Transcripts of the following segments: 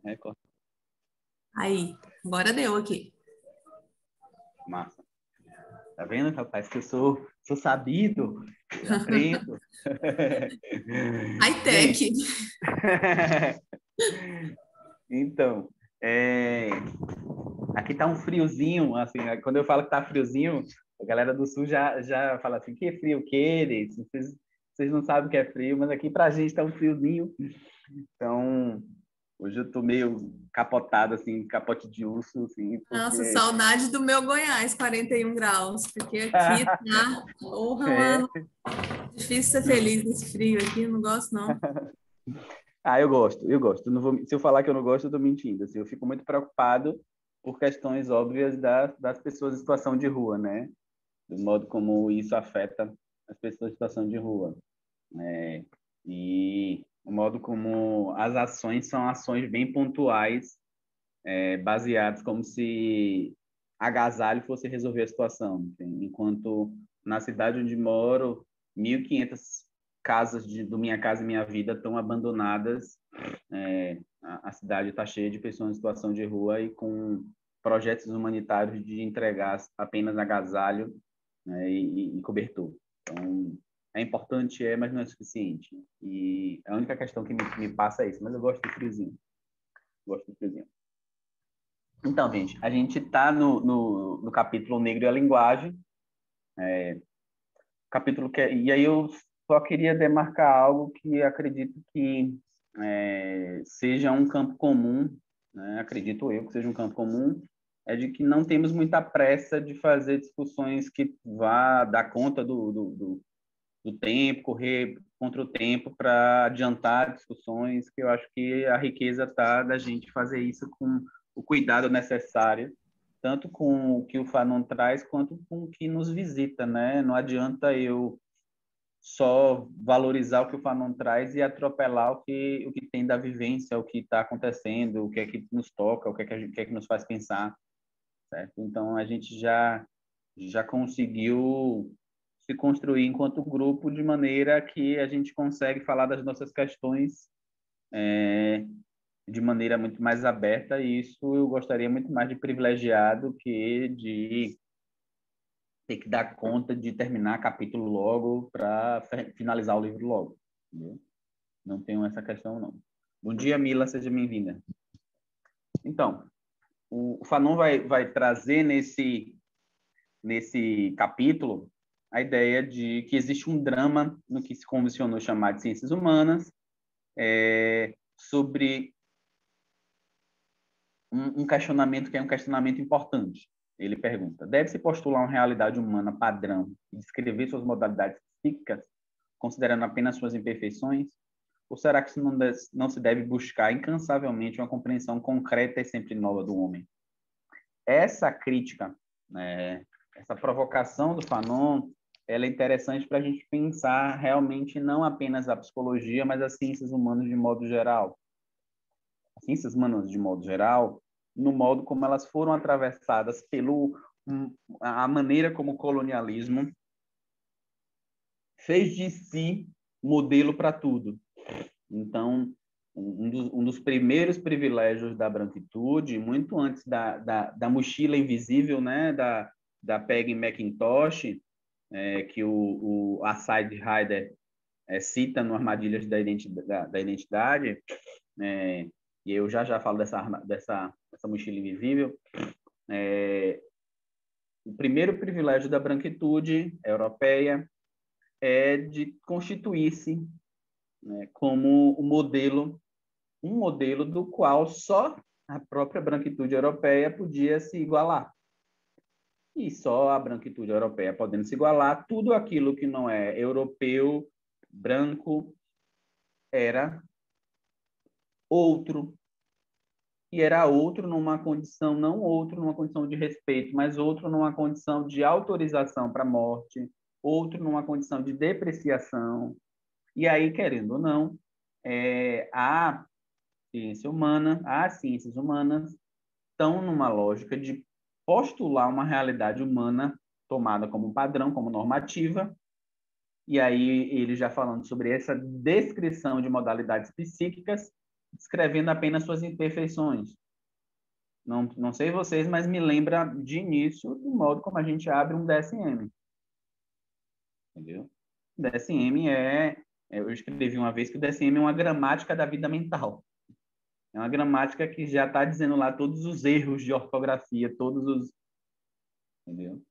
Record. Aí, agora deu aqui. Massa. Tá vendo, rapaz, que eu sou sabido, eu aprendo. High-tech. Gente, então, aqui tá um friozinho, assim, né? Quando eu falo que tá friozinho, a galera do sul já fala assim, que frio o quê? Vocês não sabem o que é frio, mas aqui pra gente tá um friozinho. Então, hoje eu tô meio capotado, assim, capote de urso, assim, Nossa, porque... saudade do meu Goiás, 41 graus, porque aqui tá, porra, É. mano, difícil ser feliz nesse frio aqui, não gosto não. Ah, eu gosto, eu gosto. Eu não vou, se eu falar que eu não gosto, eu tô mentindo. Assim, eu fico muito preocupado por questões óbvias das pessoas em situação de rua, né? Do modo como isso afeta as pessoas em situação de rua. E o modo como as ações são ações bem pontuais, baseadas como se agasalho fosse resolver a situação. Enquanto na cidade onde moro, 1.500 casas do Minha Casa e Minha Vida estão abandonadas. A cidade está cheia de pessoas em situação de rua e com projetos humanitários de entregar apenas agasalho, né, e cobertor. Então, é importante, mas não é suficiente. E a única questão que me passa é isso, mas eu gosto do friozinho. Gosto do friozinho. Então, gente, a gente está no capítulo Negro e a Linguagem, capítulo e aí eu só queria demarcar algo que acredito que seja um campo comum, né? Acredito eu que seja um campo comum, é de que não temos muita pressa de fazer discussões que vá dar conta do tempo, correr contra o tempo para adiantar discussões, que eu acho que a riqueza está da gente fazer isso com o cuidado necessário, tanto com o que o Fanon traz, quanto com o que nos visita, né? Não adianta eu só valorizar o que o Fanon traz e atropelar o que tem da vivência, o que está acontecendo, o que é que nos toca, o que é que nos faz pensar, certo? Então, a gente já conseguiu se construir enquanto grupo de maneira que a gente consegue falar das nossas questões de maneira muito mais aberta, e isso eu gostaria muito mais de privilegiar do que de ter que dar conta de terminar capítulo logo para finalizar o livro logo. Entendeu? Não tenho essa questão, não. Bom dia, Mila, seja bem-vinda. Então, o Fanon vai trazer nesse capítulo a ideia de que existe um drama no que se convencionou chamar de ciências humanas, sobre um questionamento que é um questionamento importante. Ele pergunta: deve-se postular uma realidade humana padrão e descrever suas modalidades psíquicas, considerando apenas suas imperfeições? Ou será que não se deve buscar incansavelmente uma compreensão concreta e sempre nova do homem? Essa crítica, né, essa provocação do Fanon, ela é interessante para a gente pensar realmente não apenas a psicologia, mas as ciências humanas de modo geral. As ciências humanas de modo geral, no modo como elas foram atravessadas a maneira como o colonialismo fez de si modelo para tudo. Então, um dos primeiros privilégios da branquitude, muito antes da mochila invisível, né, da Peggy McIntosh, que o Assad Heider cita no Armadilhas da Identidade, e eu já falo dessa mochila invisível, o primeiro privilégio da branquitude europeia é de constituir-se, né, como um modelo do qual só a própria branquitude europeia podia se igualar. E só a branquitude europeia podendo se igualar, tudo aquilo que não é europeu, branco, era outro. E era outro numa condição, não outro numa condição de respeito, mas outro numa condição de autorização para a morte, outro numa condição de depreciação. E aí, querendo ou não, a as ciências humanas estão numa lógica de postular uma realidade humana tomada como padrão, como normativa, e aí ele já falando sobre essa descrição de modalidades psíquicas, descrevendo apenas suas imperfeições. Não sei vocês, mas me lembra de início do modo como a gente abre um DSM. Entendeu? O DSM eu escrevi uma vez que o DSM é uma gramática da vida mental. É uma gramática que já está dizendo lá todos os erros de ortografia, todos os... Entendeu?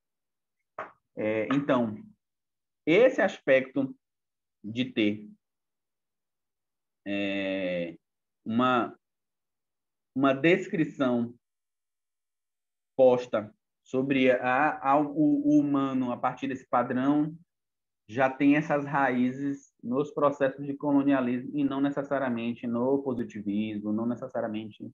Então, esse aspecto de ter uma descrição posta sobre o humano a partir desse padrão já tem essas raízes nos processos de colonialismo e não necessariamente no positivismo, não necessariamente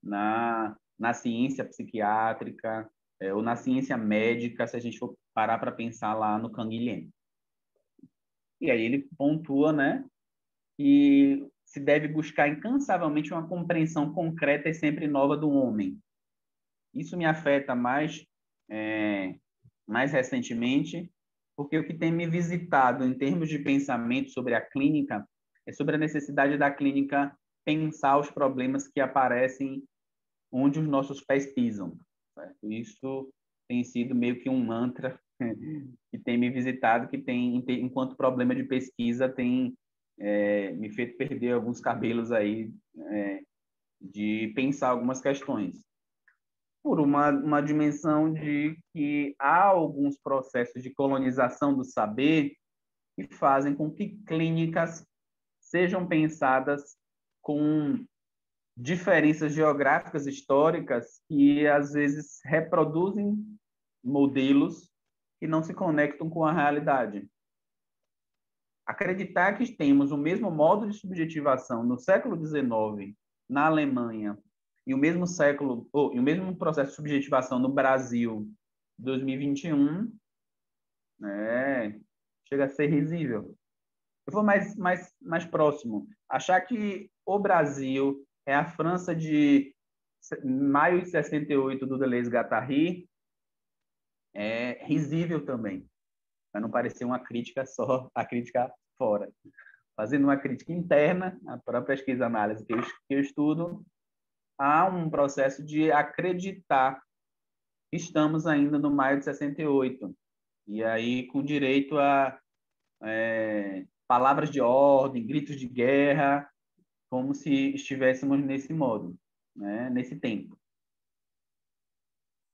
na ciência psiquiátrica ou na ciência médica, se a gente for parar para pensar lá no Canguilhem. E aí ele pontua, né, que se deve buscar incansavelmente uma compreensão concreta e sempre nova do homem. Isso me afeta mais recentemente, porque o que tem me visitado em termos de pensamento sobre a clínica é sobre a necessidade da clínica pensar os problemas que aparecem onde os nossos pés pisam. Certo? Isso tem sido meio que um mantra que tem me visitado, que tem, enquanto problema de pesquisa, tem me feito perder alguns cabelos aí de pensar algumas questões. Por uma dimensão de que há alguns processos de colonização do saber que fazem com que clínicas sejam pensadas com diferenças geográficas históricas que, às vezes, reproduzem modelos que não se conectam com a realidade. Acreditar que temos o mesmo modo de subjetivação no século XIX, na Alemanha, e o mesmo processo de subjetivação no Brasil, 2021, chega a ser risível. Eu vou mais próximo. Achar que o Brasil é a França de maio de 68 do Deleuze Guattari é risível também. Para não parecer uma crítica só, a crítica fora. Fazendo uma crítica interna, a própria pesquisa-análise que eu estudo, há um processo de acreditar que estamos ainda no maio de 68. E aí, com direito a palavras de ordem, gritos de guerra, como se estivéssemos nesse modo, né? Nesse tempo.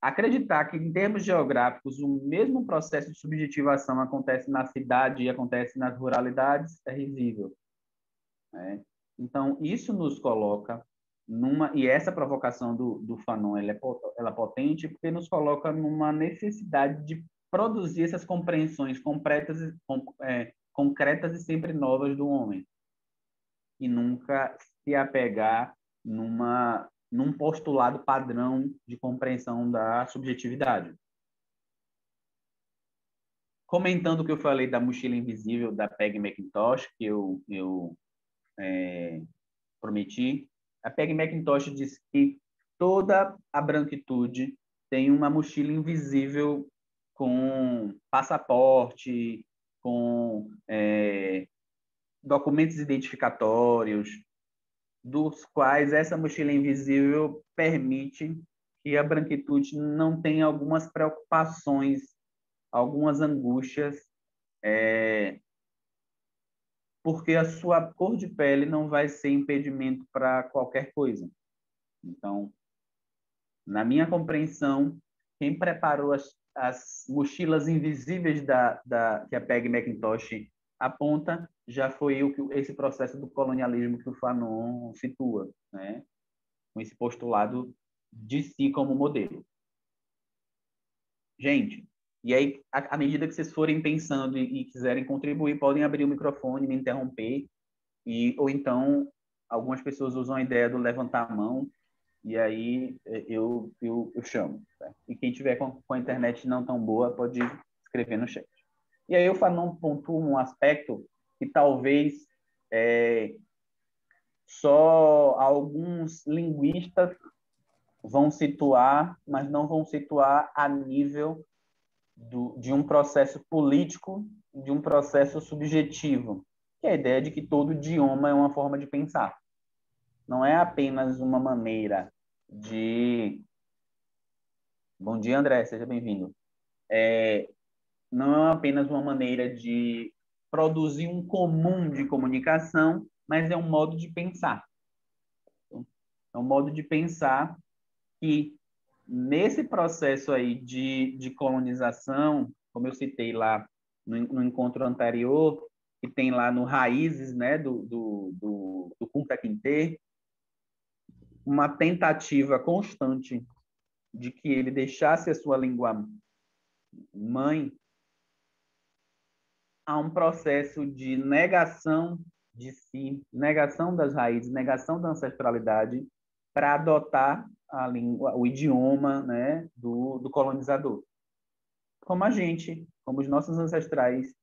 Acreditar que, em termos geográficos, o mesmo processo de subjetivação acontece na cidade e acontece nas ruralidades é risível. Né? Então, isso nos coloca e essa provocação do Fanon ela é potente porque nos coloca numa necessidade de produzir essas compreensões concretas e sempre novas do homem. E nunca se apegar num postulado padrão de compreensão da subjetividade. Comentando o que eu falei da mochila invisível da Peggy McIntosh, que eu prometi, a Peggy McIntosh diz que toda a branquitude tem uma mochila invisível com passaporte, com documentos identificatórios, dos quais essa mochila invisível permite que a branquitude não tenha algumas preocupações, algumas angústias, porque a sua cor de pele não vai ser impedimento para qualquer coisa. Então, na minha compreensão, quem preparou as mochilas invisíveis que a Peggy McIntosh aponta já foi esse processo do colonialismo que o Fanon situa, né? Com esse postulado de si como modelo. Gente, e aí, à medida que vocês forem pensando e quiserem contribuir, podem abrir o microfone, me interromper, ou então algumas pessoas usam a ideia do levantar a mão, e aí eu chamo. Tá? E quem tiver com a internet não tão boa pode escrever no chat. E aí o Fanon pontua um aspecto que talvez só alguns linguistas vão situar, mas não vão situar a nível de um processo político, de um processo subjetivo, que é a ideia de que todo idioma é uma forma de pensar. não é apenas uma maneira de... Bom dia, André, seja bem-vindo. Não é apenas uma maneira de produzir um comum de comunicação, mas é um modo de pensar. É um modo de pensar que, nesse processo aí de colonização, como eu citei lá no encontro anterior, que tem lá no Raízes, né, do Kunta Kinte, uma tentativa constante de que ele deixasse a sua língua mãe, há um processo de negação de si, negação das raízes, negação da ancestralidade, para adotar a língua, o idioma, né, do colonizador. Como a gente, como os nossos ancestrais,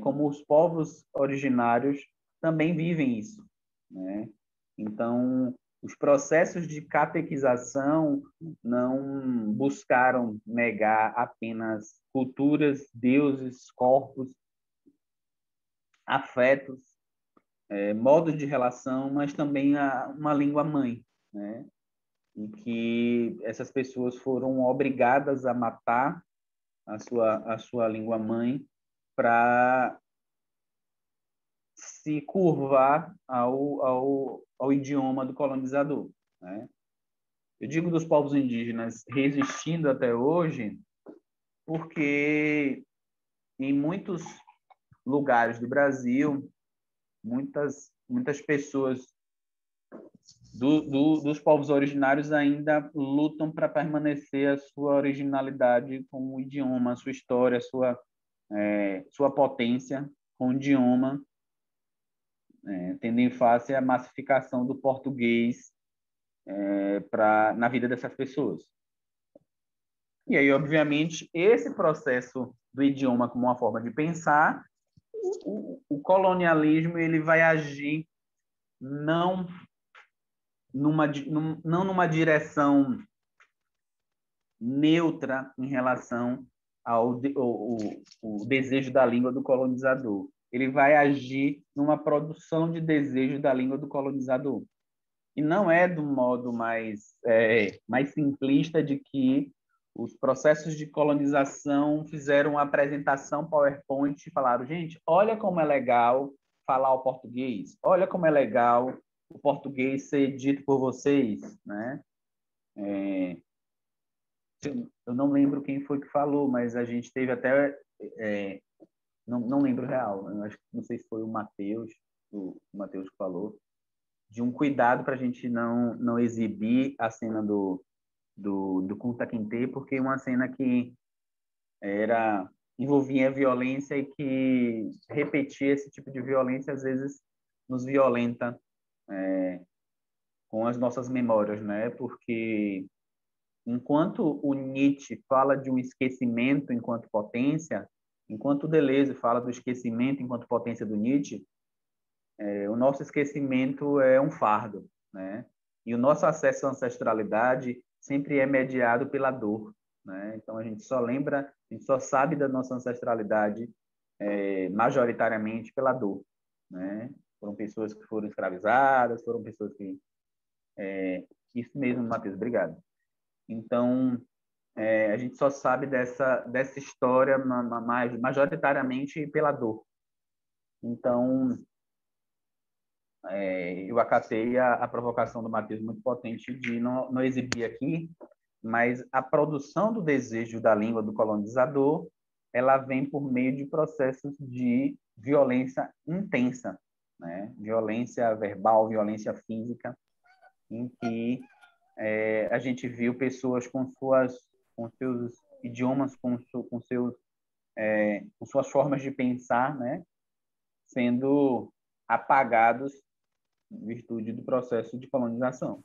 como os povos originários também vivem isso, né? Então, os processos de catequização não buscaram negar apenas culturas, deuses, corpos, afetos, modos de relação, mas também uma língua mãe, né? Em que essas pessoas foram obrigadas a matar a sua língua mãe para se curvar ao idioma do colonizador, né? Eu digo dos povos indígenas resistindo até hoje, porque em muitos lugares do Brasil, muitas pessoas dos povos originários ainda lutam para permanecer a sua originalidade com o idioma, a sua história, sua potência com o idioma, tendo em face a massificação do português na vida dessas pessoas. E aí, obviamente, esse processo do idioma como uma forma de pensar, o colonialismo ele vai agir não não numa direção neutra em relação ao desejo da língua do colonizador. Ele vai agir numa produção de desejo da língua do colonizador. E não é do modo mais simplista de que os processos de colonização fizeram uma apresentação PowerPoint e falaram, gente, olha como é legal falar o português, olha como é legal o português ser dito por vocês, né? Eu não lembro quem foi que falou, mas a gente teve até... não lembro real, não sei se foi o Matheus que falou, de um cuidado para a gente não exibir a cena do Kunta Kinte, porque é uma cena que envolvia violência e que repetir esse tipo de violência às vezes nos violenta com as nossas memórias, né? Porque enquanto o Nietzsche fala de um esquecimento enquanto potência, enquanto o Deleuze fala do esquecimento enquanto potência do Nietzsche, o nosso esquecimento é um fardo, né? E o nosso acesso à ancestralidade sempre é mediado pela dor, né? Então a gente só lembra, a gente só sabe da nossa ancestralidade majoritariamente pela dor, né? Foram pessoas que foram escravizadas, foram pessoas que isso mesmo, Matheus, obrigado. Então a gente só sabe dessa história majoritariamente pela dor. Então eu acatei a provocação do Matheus muito potente de não exibir aqui, mas a produção do desejo da língua do colonizador, ela vem por meio de processos de violência intensa, né? Violência verbal, violência física, em que a gente viu pessoas com seus idiomas, com suas formas de pensar, né? Sendo apagados em virtude do processo de colonização.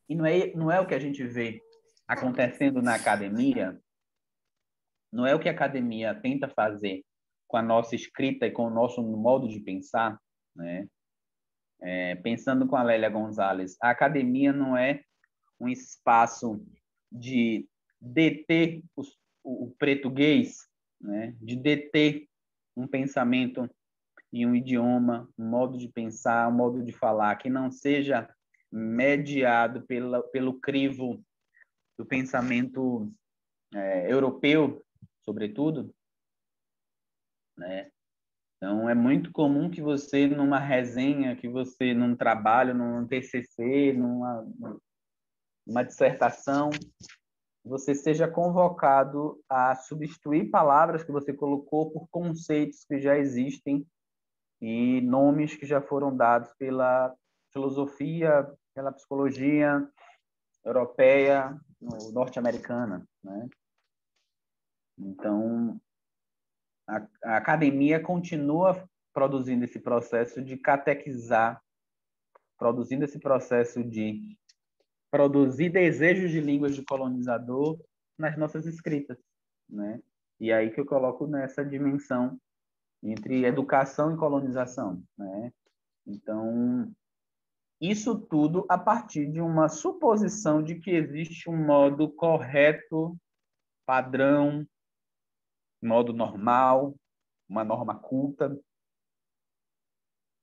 E não é o que a gente vê acontecendo na academia, não é o que a academia tenta fazer com a nossa escrita e com o nosso modo de pensar, né? Pensando com a Lélia Gonzalez, a academia não é um espaço de deter o português, né? De deter um pensamento e um idioma, um modo de pensar, um modo de falar que não seja mediado pelo crivo do pensamento europeu, sobretudo, né? Então, é muito comum que você, numa resenha, que você, num trabalho, num TCC, numa dissertação, você seja convocado a substituir palavras que você colocou por conceitos que já existem e nomes que já foram dados pela filosofia, pela psicologia europeia, norte-americana, né? Então, a academia continua produzindo esse processo de catequizar, produzindo esse processo de produzir desejos de línguas de colonizador nas nossas escritas, né? E aí que eu coloco nessa dimensão entre educação e colonização, né? Então, isso tudo a partir de uma suposição de que existe um modo correto, padrão, modo normal, uma norma culta,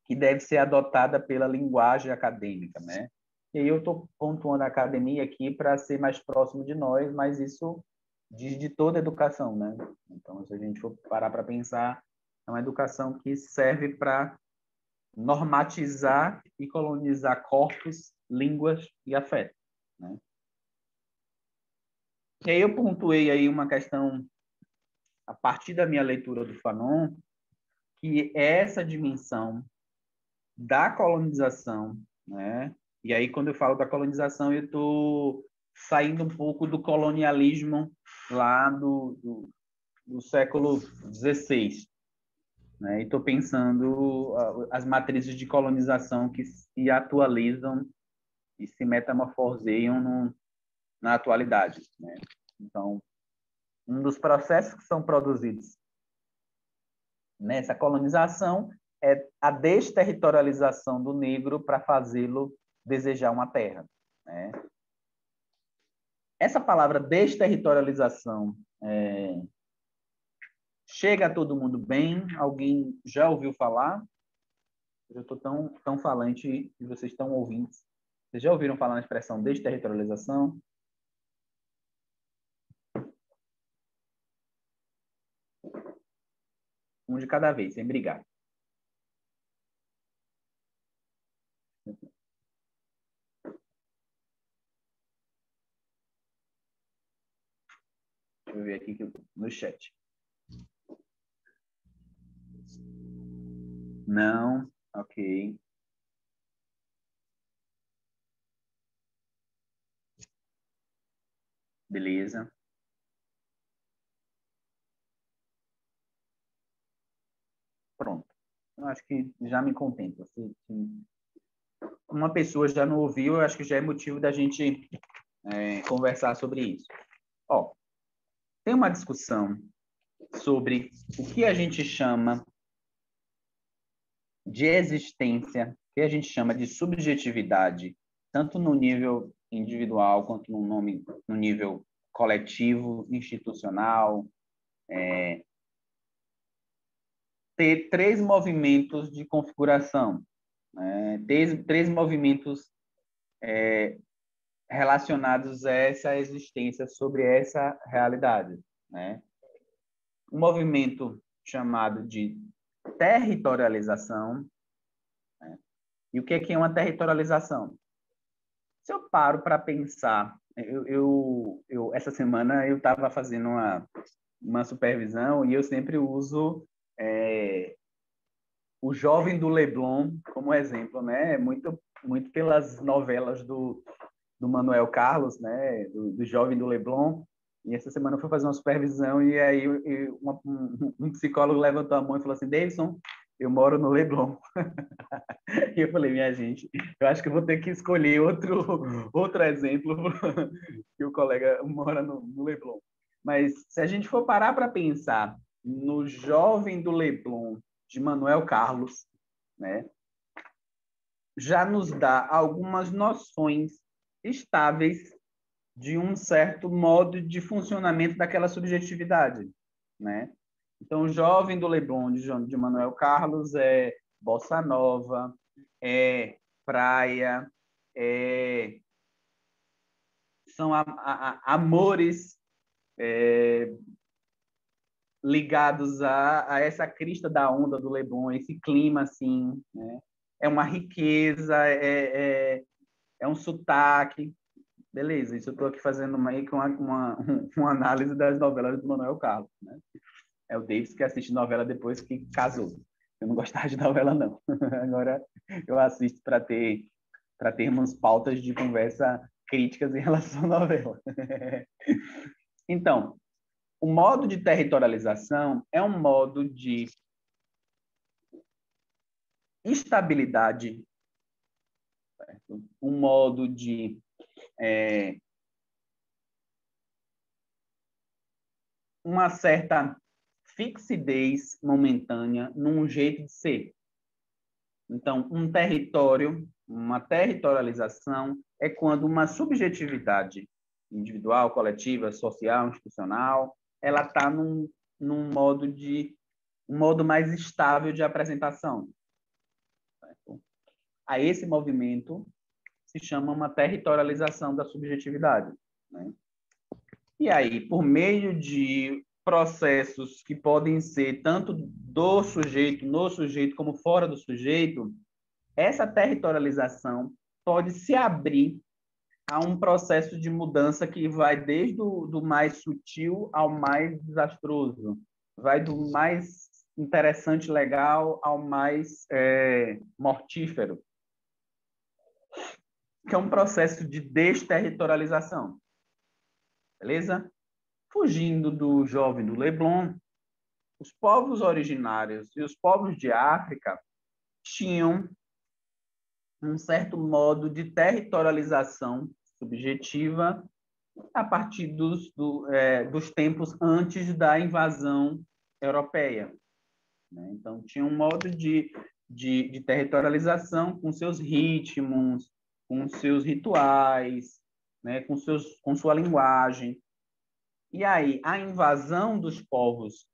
que deve ser adotada pela linguagem acadêmica, né? E aí eu estou pontuando a academia aqui para ser mais próximo de nós, mas isso diz de toda a educação, né? Então, se a gente for parar para pensar, é uma educação que serve para normatizar e colonizar corpos, línguas e afetos, né? E aí eu pontuei aí uma questão, a partir da minha leitura do Fanon, que é essa dimensão da colonização, né? E aí, quando eu falo da colonização, eu estou saindo um pouco do colonialismo lá do século XVI, né? E estou pensando as matrizes de colonização que se atualizam e se metamorfoseiam na atualidade, né? Então, um dos processos que são produzidos nessa colonização é a desterritorialização do negro para fazê-lo desejar uma terra, né? Essa palavra desterritorialização chega a todo mundo bem? Alguém já ouviu falar? Eu estou tão falante e vocês estão ouvindo. Vocês já ouviram falar na expressão desterritorialização? Um de cada vez, sem brigar. Deixa eu ver aqui no chat. Não, ok. Beleza. Pronto. Eu acho que já me contenta. Se uma pessoa já não ouviu, eu acho que já é motivo da gente conversar sobre isso. Ó, tem uma discussão sobre o que a gente chama de existência, o que a gente chama de subjetividade, tanto no nível individual quanto no nível coletivo, institucional. Ter três movimentos de configuração, né? Três movimentos relacionados a essa existência sobre essa realidade, né? Um movimento chamado de territorialização, né? E o que é uma territorialização? Se eu paro para pensar, essa semana eu estava fazendo uma supervisão e eu sempre uso o Jovem do Leblon como exemplo, né? Muito pelas novelas do Manuel Carlos, né? Do Jovem do Leblon. E essa semana eu fui fazer uma supervisão e aí um psicólogo levantou a mão e falou assim: Davidson, eu moro no Leblon. E eu falei: minha gente, eu acho que eu vou ter que escolher outro exemplo que o colega mora no Leblon. Mas se a gente for parar para pensar no Jovem do Leblon de Manuel Carlos, né, já nos dá algumas noções estáveis de um certo modo de funcionamento daquela subjetividade, né? Então, o jovem do Leblon, de Manuel Carlos, é bossa nova, é praia, são amores ligados a essa crista da onda do Leblon, esse clima, assim, né? É uma riqueza, é um sotaque. Beleza, isso eu estou aqui fazendo meio que uma análise das novelas do Manuel Carlos, né? É o Davis que assiste novela depois que casou. Eu não gostava de novela, não. Agora eu assisto para termos pautas de conversa críticas em relação à novela. Então, o modo de territorialização é um modo de instabilidade, certo? Um modo de uma certa fixidez momentânea num jeito de ser. Então, um território, uma territorialização é quando uma subjetividade individual, coletiva, social, institucional, ela está num um modo mais estável de apresentação. Certo? A esse movimento se chama uma territorialização da subjetividade, né? E aí, por meio de processos que podem ser tanto do sujeito, no sujeito, como fora do sujeito, essa territorialização pode se abrir a um processo de mudança que vai desde do mais sutil ao mais desastroso, vai do mais interessante, legal, ao mais mortífero, que é um processo de desterritorialização. Beleza? Fugindo do jovem do Leblon, os povos originários e os povos de África tinham um certo modo de territorialização subjetiva a partir dos tempos antes da invasão europeia, né? Então, tinha um modo de territorialização com seus ritmos, com seus rituais, né? Com sua linguagem. E aí, a invasão dos povos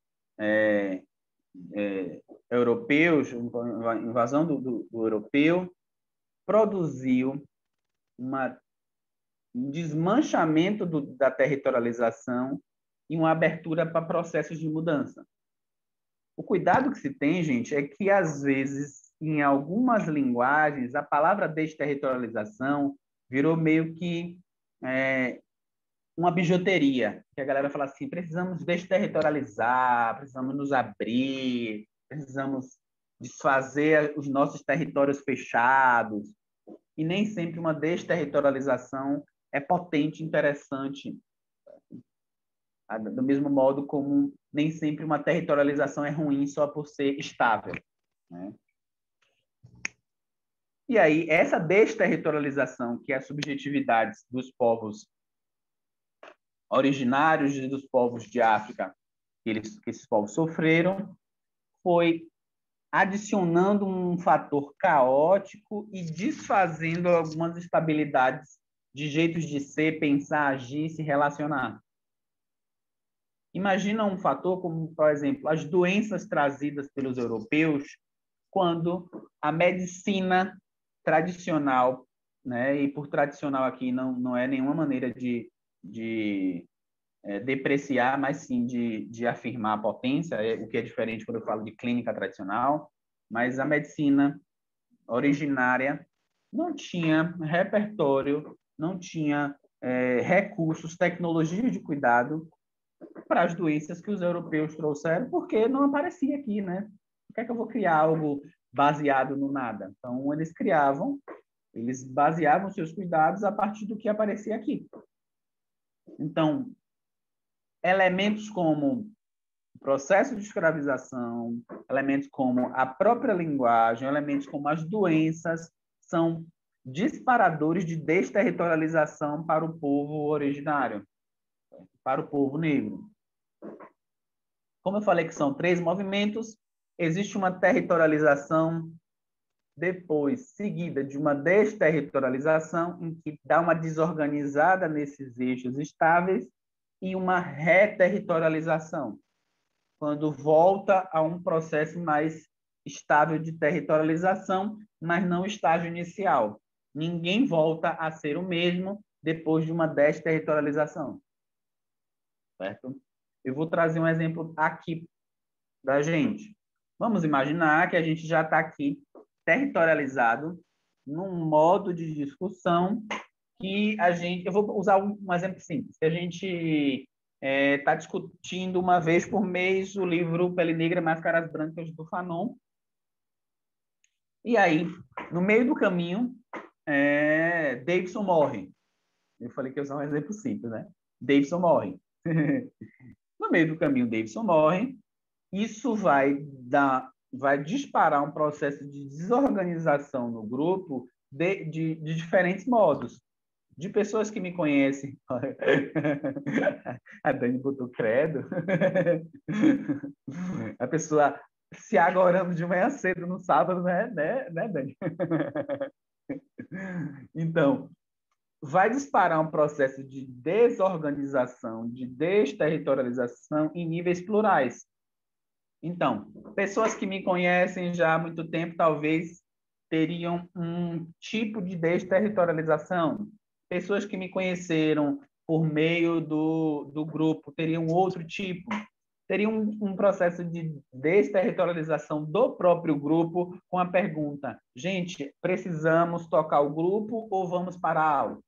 europeus, a invasão do europeu, produziu um desmanchamento da territorialização e uma abertura para processos de mudança. O cuidado que se tem, gente, é que, às vezes, em algumas linguagens, a palavra desterritorialização virou meio que uma bijuteria, que a galera fala assim, precisamos desterritorializar, precisamos nos abrir, precisamos desfazer os nossos territórios fechados, e nem sempre uma desterritorialização é potente, interessante, do mesmo modo como nem sempre uma territorialização é ruim só por ser estável, né? E aí, essa desterritorialização, que é a subjetividade dos povos originários e dos povos de África, que esses povos sofreram, foi adicionando um fator caótico e desfazendo algumas estabilidades de jeitos de ser, pensar, agir, se relacionar. Imagina um fator como, por exemplo, as doenças trazidas pelos europeus quando a medicina tradicional, né, e por tradicional aqui não é nenhuma maneira de depreciar, mas sim de afirmar a potência, o que é diferente quando eu falo de clínica tradicional, mas a medicina originária não tinha repertório, não tinha recursos, tecnologias de cuidado para as doenças que os europeus trouxeram, porque não aparecia aqui, né? Por que é que eu vou criar algo baseado no nada? Então, eles baseavam seus cuidados a partir do que aparecia aqui. Então, elementos como o processo de escravização, elementos como a própria linguagem, elementos como as doenças, são disparadores de desterritorialização para o povo originário, para o povo negro. Como eu falei que são 3 movimentos, existe uma territorialização depois, seguida de uma desterritorialização, em que dá uma desorganizada nesses eixos estáveis, e uma reterritorialização. quando volta a um processo mais estável de territorialização, mas não o estágio inicial. Ninguém volta a ser o mesmo depois de uma desterritorialização, certo? Eu vou trazer um exemplo aqui da gente. Vamos imaginar que a gente já está aqui territorializado num modo de discussão que a gente... Eu vou usar um exemplo simples. Que a gente está discutindo uma vez por mês o livro Pele Negra, Máscaras Brancas, do Fanon. E aí, no meio do caminho, Davidson morre. Eu falei que eu usar um exemplo simples, né? Davidson morre. No meio do caminho, Davidson morre. Isso vai disparar um processo de desorganização no grupo de diferentes modos. De pessoas que me conhecem. A Dani botou credo. A pessoa se agorando de manhã cedo no sábado, né, Dani? Então, vai disparar um processo de desorganização, de desterritorialização em níveis plurais. Então, pessoas que me conhecem já há muito tempo talvez teriam um tipo de desterritorialização. Pessoas que me conheceram por meio do grupo teriam outro tipo. Teria um processo de desterritorialização do próprio grupo com a pergunta: gente, precisamos tocar o grupo ou vamos para a aula?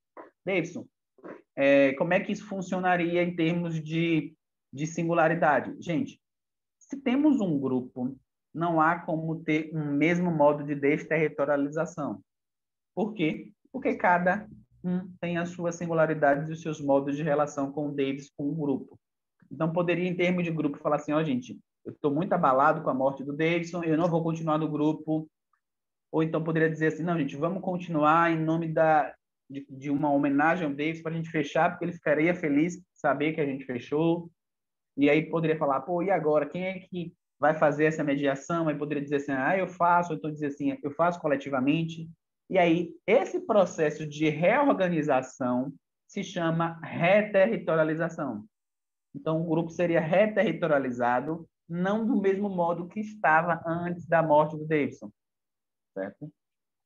Davidson, como é que isso funcionaria em termos de singularidade? Gente, se temos um grupo, não há como ter um mesmo modo de desterritorialização. Por quê? Porque cada um tem as suas singularidades e os seus modos de relação com o Davis, com o grupo. Então, poderia, em termos de grupo, falar assim, gente, eu estou muito abalado com a morte do Davidson, eu não vou continuar no grupo. Ou então poderia dizer assim, não, gente, vamos continuar em nome de uma homenagem ao Davidson para a gente fechar, porque ele ficaria feliz de saber que a gente fechou. E aí poderia falar, pô, e agora? Quem é que vai fazer essa mediação? Aí poderia dizer assim, eu faço, ou então dizer assim, eu faço coletivamente. E aí, esse processo de reorganização se chama reterritorialização. Então, o grupo seria reterritorializado, não do mesmo modo que estava antes da morte do Davidson, certo?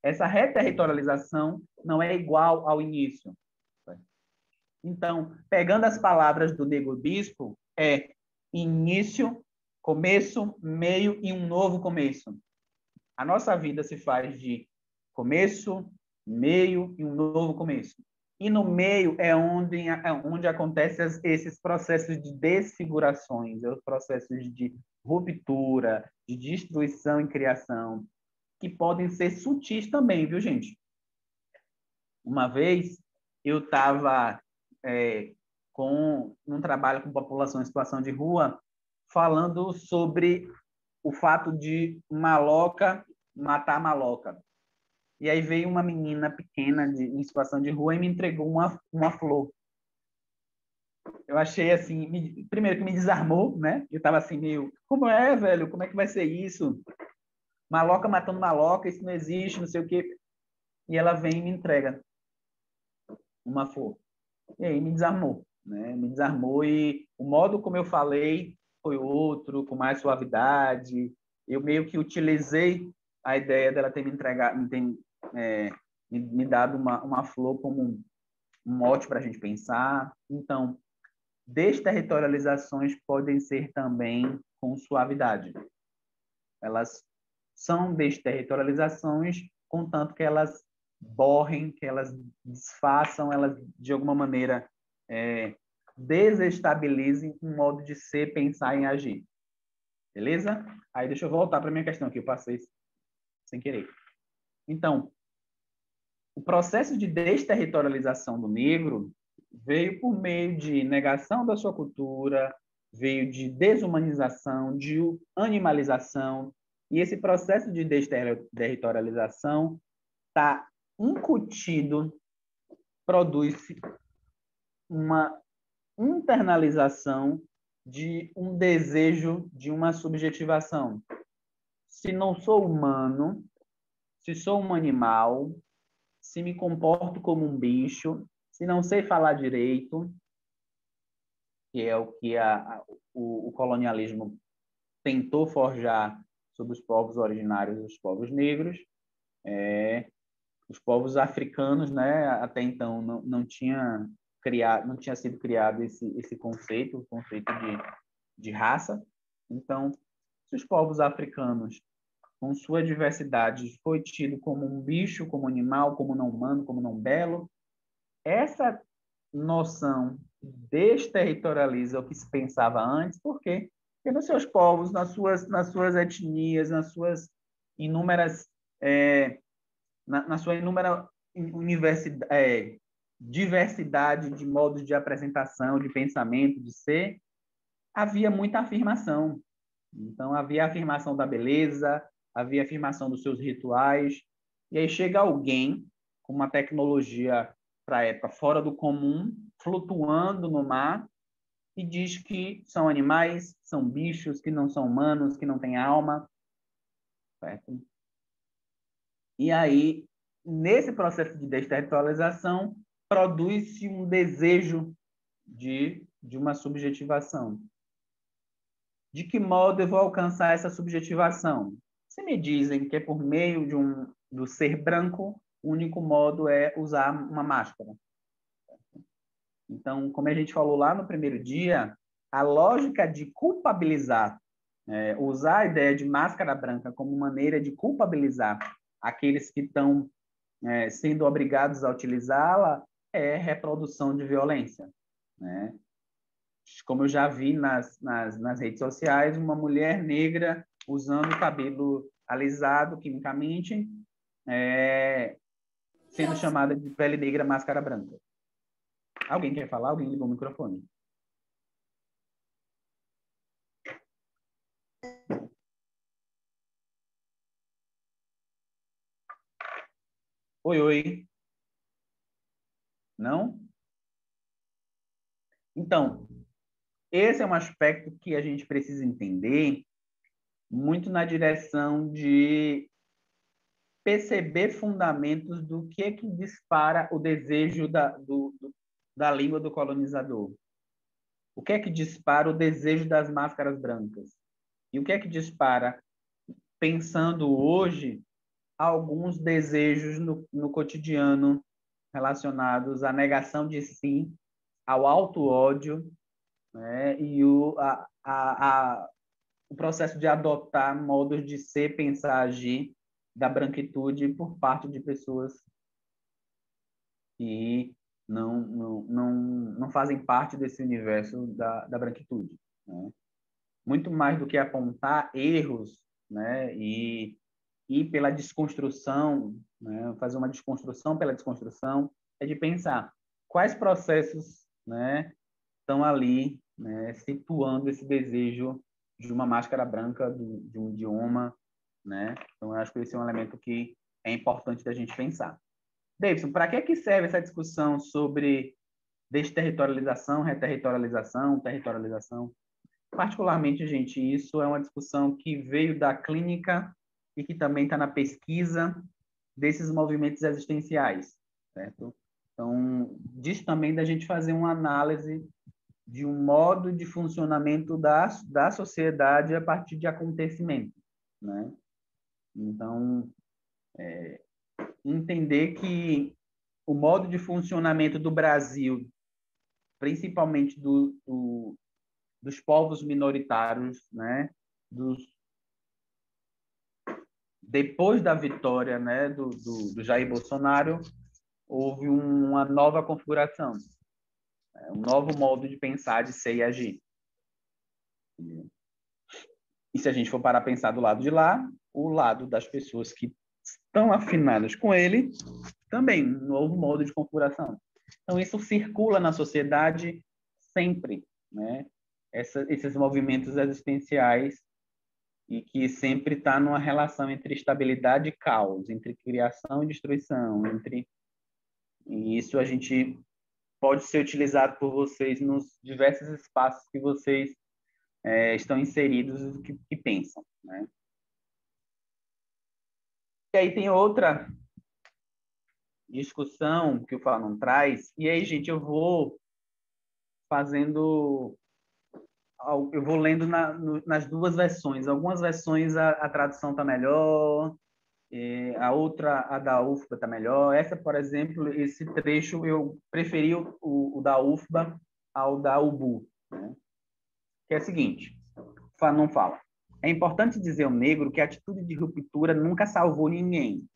Essa reterritorialização não é igual ao início. Certo? Então, pegando as palavras do Negro Bispo, início, começo, meio e um novo começo. A nossa vida se faz de começo, meio e um novo começo. E no meio é onde acontecem esses processos de desfigurações, os processos de ruptura, de destruição e criação, que podem ser sutis também, viu, gente? Uma vez eu estava num trabalho com população em situação de rua, falando sobre o fato de maloca matar maloca. E aí veio uma menina pequena em situação de rua e me entregou uma flor. Eu achei assim, primeiro que me desarmou, né? Eu estava assim meio, como é, velho? Como é que vai ser isso? Maloca matando maloca, isso não existe, não sei o quê. E ela vem e me entrega uma flor. E aí me desarmou, né? Me desarmou e o modo como eu falei foi outro, com mais suavidade. Eu meio que utilizei a ideia dela ter me entregado, me dado uma flor como um mote para a gente pensar. Então, desterritorializações podem ser também com suavidade. Elas são desterritorializações, contanto que elas borrem, que elas desfaçam, elas, de alguma maneira, desestabilizem um modo de ser, pensar e agir. Beleza? Aí deixa eu voltar para a minha questão, que eu passei sem querer. Então, o processo de desterritorialização do negro veio por meio de negação da sua cultura, veio de desumanização, de animalização, e esse processo de desterritorialização está incutido, produz uma internalização de um desejo de uma subjetivação. Se não sou humano, se sou um animal, se me comporto como um bicho, se não sei falar direito, que é o que o colonialismo tentou forjar sobre os povos originários, os povos negros, os povos africanos, né? Até então não tinha sido criado esse conceito, o conceito de raça. Então, se os povos africanos, com sua diversidade, foi tido como um bicho, como animal, como não humano, como não belo, essa noção desterritorializa o que se pensava antes. Por quê? Porque nos seus povos, nas suas etnias, nas suas inúmeras na sua inúmera diversidade de modos de apresentação, de pensamento, de ser, havia muita afirmação. Então, havia a afirmação da beleza, havia a afirmação dos seus rituais, e aí chega alguém com uma tecnologia para a época fora do comum, flutuando no mar, e diz que são animais, são bichos, que não são humanos, que não têm alma. Certo? E aí, nesse processo de desterritorialização, produz-se um desejo de uma subjetivação. De que modo eu vou alcançar essa subjetivação? Se me dizem que é por meio do ser branco, o único modo é usar uma máscara. Então, como a gente falou lá no primeiro dia, a lógica de culpabilizar, usar a ideia de máscara branca como maneira de culpabilizar aqueles que estão sendo obrigados a utilizá-la, é reprodução de violência, né? Como eu já vi nas redes sociais, uma mulher negra usando o cabelo alisado quimicamente, sendo chamada de pele negra, máscara branca. Alguém quer falar? Alguém ligou o microfone. Oi, oi. Não? Então, esse é um aspecto que a gente precisa entender muito na direção de perceber fundamentos do que dispara o desejo da língua do colonizador. O que é que dispara o desejo das máscaras brancas? E o que é que dispara, pensando hoje, alguns desejos no cotidiano relacionados à negação de si, ao auto-ódio, né? E o processo de adotar modos de ser, pensar, agir da branquitude por parte de pessoas que não fazem parte desse universo da branquitude, né? Muito mais do que apontar erros, né? E pela desconstrução, né? Fazer uma desconstrução pela desconstrução, é de pensar quais processos, né, estão ali, né, situando esse desejo de uma máscara branca, de um idioma, né? Então, eu acho que esse é um elemento que é importante da gente pensar. Davidson, para que serve essa discussão sobre desterritorialização, reterritorialização, territorialização? Particularmente, gente, isso é uma discussão que veio da clínica e que também está na pesquisa desses movimentos existenciais, certo? Então, diz também da gente fazer uma análise de um modo de funcionamento da sociedade a partir de acontecimentos, né? Então, entender que o modo de funcionamento do Brasil, principalmente dos povos minoritários, né? Depois da vitória, né, do Jair Bolsonaro, houve uma nova configuração, um novo modo de pensar, de ser e agir. E se a gente for parar a pensar do lado de lá, o lado das pessoas que estão afinadas com ele, também um novo modo de configuração. Então, isso circula na sociedade sempre, né? Esses movimentos existenciais, e que sempre está numa relação entre estabilidade e caos, entre criação e destruição, e isso a gente pode ser utilizado por vocês nos diversos espaços que vocês estão inseridos e que pensam, né? E aí tem outra discussão que o Fanon traz, e aí, gente, eu vou fazendo eu vou lendo nas duas versões. Algumas versões a tradução está melhor, a outra, a da UFBA, está melhor. Essa, por exemplo, esse trecho eu preferi o da UFBA ao da UBU, né? Que é o seguinte, não fala. É importante dizer ao negro que a atitude de ruptura nunca salvou ninguém.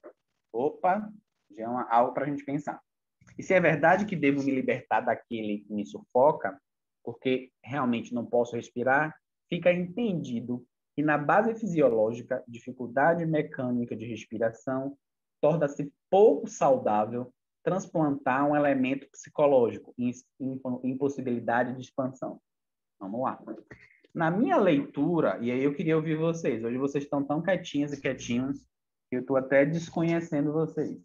Opa, já é algo para a gente pensar. E se é verdade que devo me libertar daquele que me sufoca, porque realmente não posso respirar, fica entendido que na base fisiológica, dificuldade mecânica de respiração torna-se pouco saudável transplantar um elemento psicológico, impossibilidade de expansão. Vamos lá. Na minha leitura, e aí eu queria ouvir vocês, hoje vocês estão tão quietinhas e quietinhos que eu estou até desconhecendo vocês.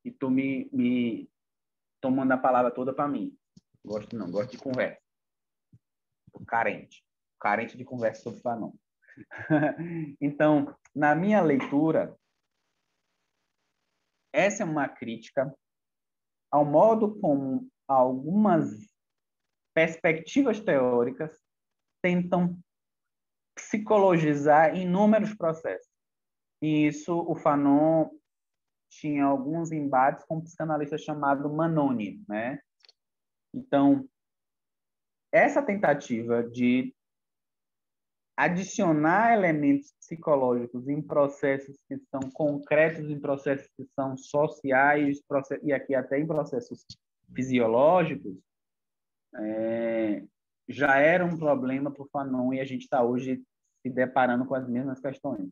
E tu me tomando a palavra toda para mim. Gosto não, gosto de conversa. Tô carente de conversa sobre Fanon. Então, na minha leitura, essa é uma crítica ao modo como algumas perspectivas teóricas tentam psicologizar inúmeros processos. E isso, o Fanon tinha alguns embates com um psicanalista chamado Manoni, né? Então, essa tentativa de adicionar elementos psicológicos em processos que são concretos, em processos que são sociais, e aqui até em processos fisiológicos, já era um problema para o Fanon e a gente está hoje se deparando com as mesmas questões,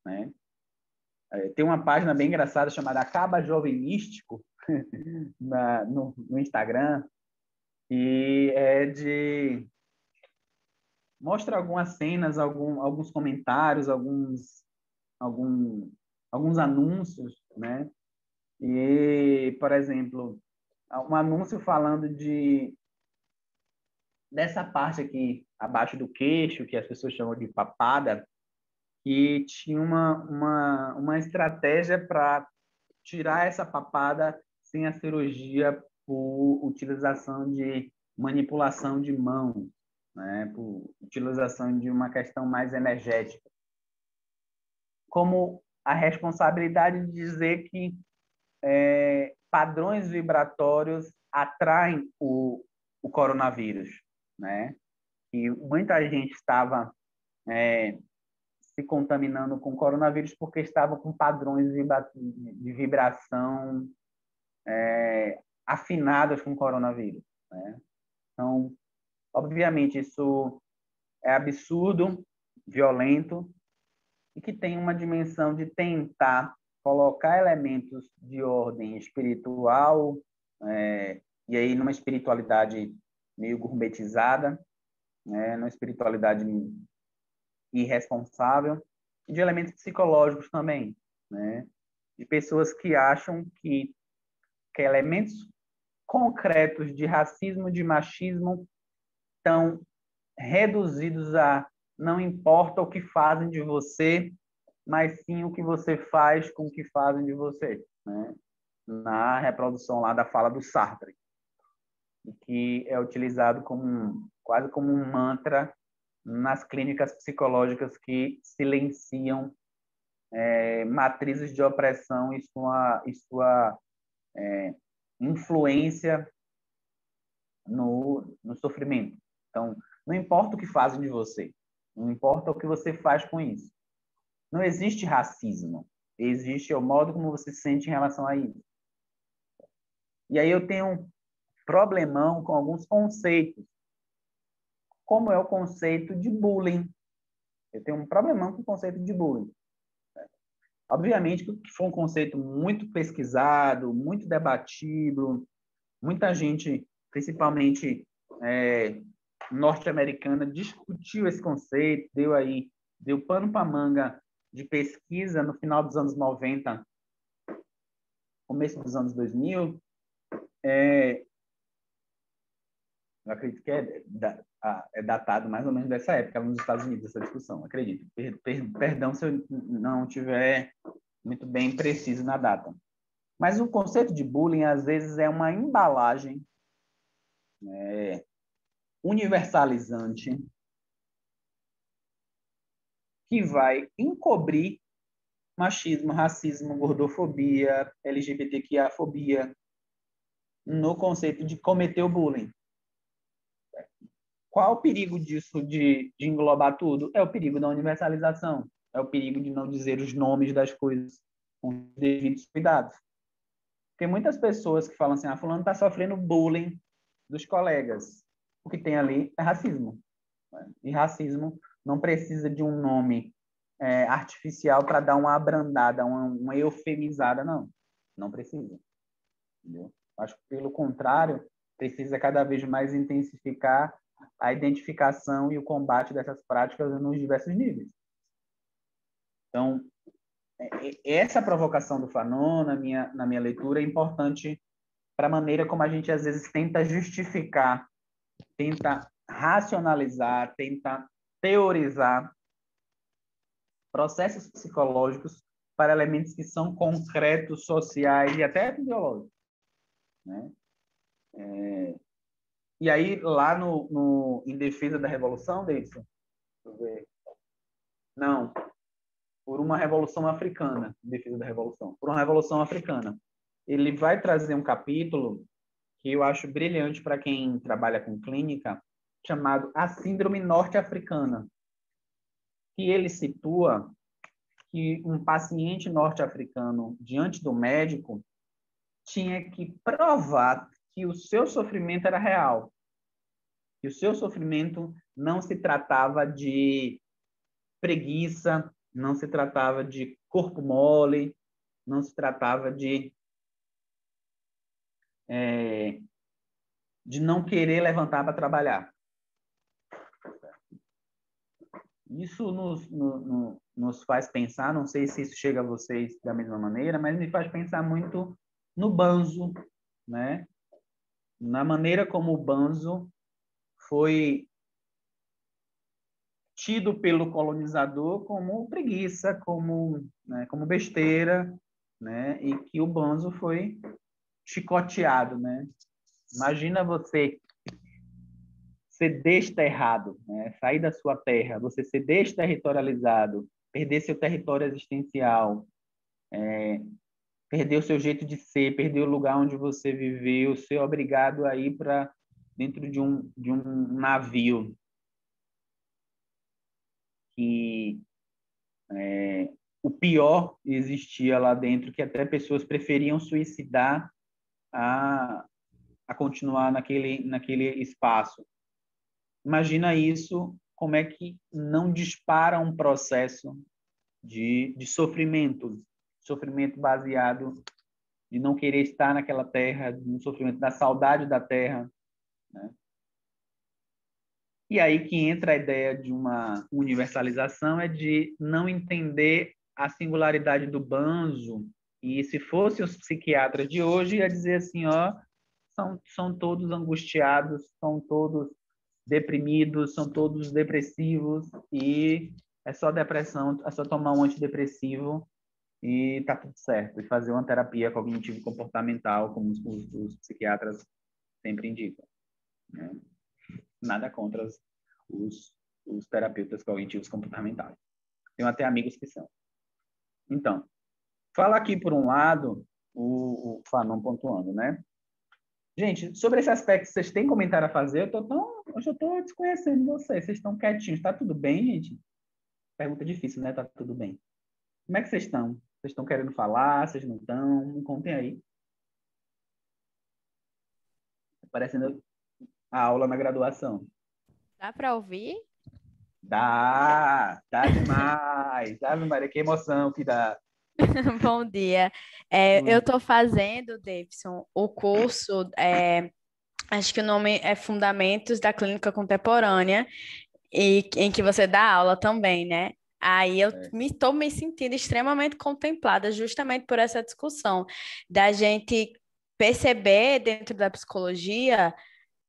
né? Tem uma página bem engraçada chamada Acaba Jovem Místico no Instagram, e mostra algumas cenas, alguns comentários, alguns anúncios, né? E, por exemplo, um anúncio falando dessa parte aqui abaixo do queixo, que as pessoas chamam de papada, que tinha uma estratégia para tirar essa papada sem a cirurgia por utilização de manipulação de mão, né? Por utilização de uma questão mais energética. Como a responsabilidade de dizer que padrões vibratórios atraem o coronavírus, né? E muita gente estava se contaminando com coronavírus porque estava com padrões de vibração afinados com coronavírus, né? Então, obviamente, isso é absurdo, violento, e que tem uma dimensão de tentar colocar elementos de ordem espiritual, e aí numa espiritualidade meio gourmetizada, né? Numa espiritualidade irresponsável, e de elementos psicológicos também, né? De pessoas que acham que elementos concretos de racismo, de machismo, estão reduzidos a não importa o que fazem de você, mas sim o que você faz com o que fazem de você, né? Na reprodução lá da fala do Sartre, que é utilizado quase como um mantra nas clínicas psicológicas que silenciam matrizes de opressão e sua influência no sofrimento. Então, não importa o que fazem de você, não importa o que você faz com isso. Não existe racismo, existe o modo como você se sente em relação a isso. E aí eu tenho um problemão com alguns conceitos, como é o conceito de bullying. Eu tenho um problemão com o conceito de bullying. Obviamente que foi um conceito muito pesquisado, muito debatido, muita gente, principalmente norte-americana, discutiu esse conceito, deu pano para manga de pesquisa no final dos anos 90, começo dos anos 2000. Eu acredito que é datado mais ou menos dessa época nos Estados Unidos, essa discussão, acredito. Perdão se eu não tiver muito bem preciso na data. Mas o conceito de bullying, às vezes, é uma embalagem universalizante que vai encobrir machismo, racismo, gordofobia, LGBTQIA-fobia no conceito de cometer o bullying. Qual o perigo disso de englobar tudo? É o perigo da universalização, é o perigo de não dizer os nomes das coisas com os devidos cuidados. Tem muitas pessoas que falam assim, fulano está sofrendo bullying dos colegas. O que tem ali é racismo. E racismo não precisa de um nome artificial para dar uma abrandada, uma eufemizada, não. Não precisa. Entendeu? Acho que, pelo contrário, precisa cada vez mais intensificar a identificação e o combate dessas práticas nos diversos níveis. Então, essa provocação do Fanon, na minha leitura, é importante para a maneira como a gente, às vezes, tenta justificar, tenta racionalizar, tenta teorizar processos psicológicos para elementos que são concretos, sociais e até biológicos. Né? E aí, lá em Defesa da Revolução, Davidson, não, por uma revolução africana, Defesa da Revolução, por uma revolução africana. Ele vai trazer um capítulo que eu acho brilhante para quem trabalha com clínica, chamado A Síndrome Norte-Africana, que ele situa que um paciente norte-africano, diante do médico, tinha que provar que o seu sofrimento era real, que o seu sofrimento não se tratava de preguiça, não se tratava de corpo mole, não se tratava de não querer levantar para trabalhar. Isso nos faz pensar, não sei se isso chega a vocês da mesma maneira, mas me faz pensar muito no banzo, né? Na maneira como o banzo foi tido pelo colonizador como preguiça, como besteira, né? E que o banzo foi chicoteado, né? Imagina você ser desterrado, né? Sair da sua terra, você ser desterritorializado, perder seu território existencial, perder o seu jeito de ser, perder o lugar onde você viveu, ser obrigado a ir para dentro de um navio que o pior existia lá dentro, que até pessoas preferiam suicidar a continuar naquele espaço. Imagina isso, como é que não dispara um processo de sofrimento baseado de não querer estar naquela terra, um sofrimento da saudade da terra, né? E aí que entra a ideia de uma universalização, é de não entender a singularidade do banzo, e se fossem os psiquiatras de hoje, ia dizer assim, ó, são todos angustiados, são todos deprimidos, são todos depressivos, e é só depressão, é só tomar um antidepressivo e tá tudo certo, e fazer uma terapia cognitivo-comportamental, como os psiquiatras sempre indicam, né? Nada contra os terapeutas cognitivos comportamentais. Tenho até amigos que são. Então, fala aqui, por um lado, o Fanon pontuando, né? Gente, sobre esse aspecto, vocês têm comentário a fazer? Eu já estou desconhecendo vocês estão quietinhos. Tá tudo bem, gente? Pergunta difícil, né? Tá tudo bem. Como é que vocês estão? Vocês estão querendo falar? Vocês não estão? Me contem aí. Parecendo a aula na graduação. Dá para ouvir? Dá demais. Ave Maria, que emoção que dá. Bom dia. Eu estou fazendo, Davidson, o curso, acho que o nome é Fundamentos da Clínica Contemporânea, e em que você dá aula também, né? Aí eu estou me sentindo extremamente contemplada justamente por essa discussão, da gente perceber dentro da psicologia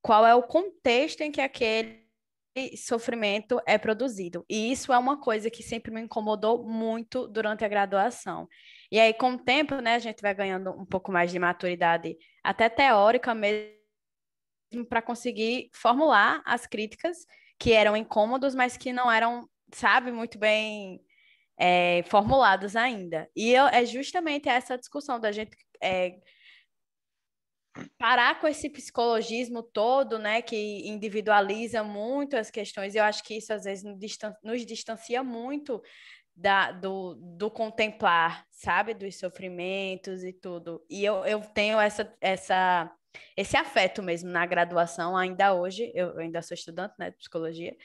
qual é o contexto em que aquele sofrimento é produzido. E isso é uma coisa que sempre me incomodou muito durante a graduação. E aí, com o tempo, né, a gente vai ganhando um pouco mais de maturidade, até teórica mesmo, para conseguir formular as críticas que eram incômodos, mas que não eram, sabe, muito bem formulados ainda. E é justamente essa discussão da gente parar com esse psicologismo todo, né, que individualiza muito as questões. Eu acho que isso às vezes nos distancia muito do contemplar, sabe, dos sofrimentos e tudo. E eu tenho esse afeto mesmo na graduação, ainda hoje, eu ainda sou estudante, né, de psicologia,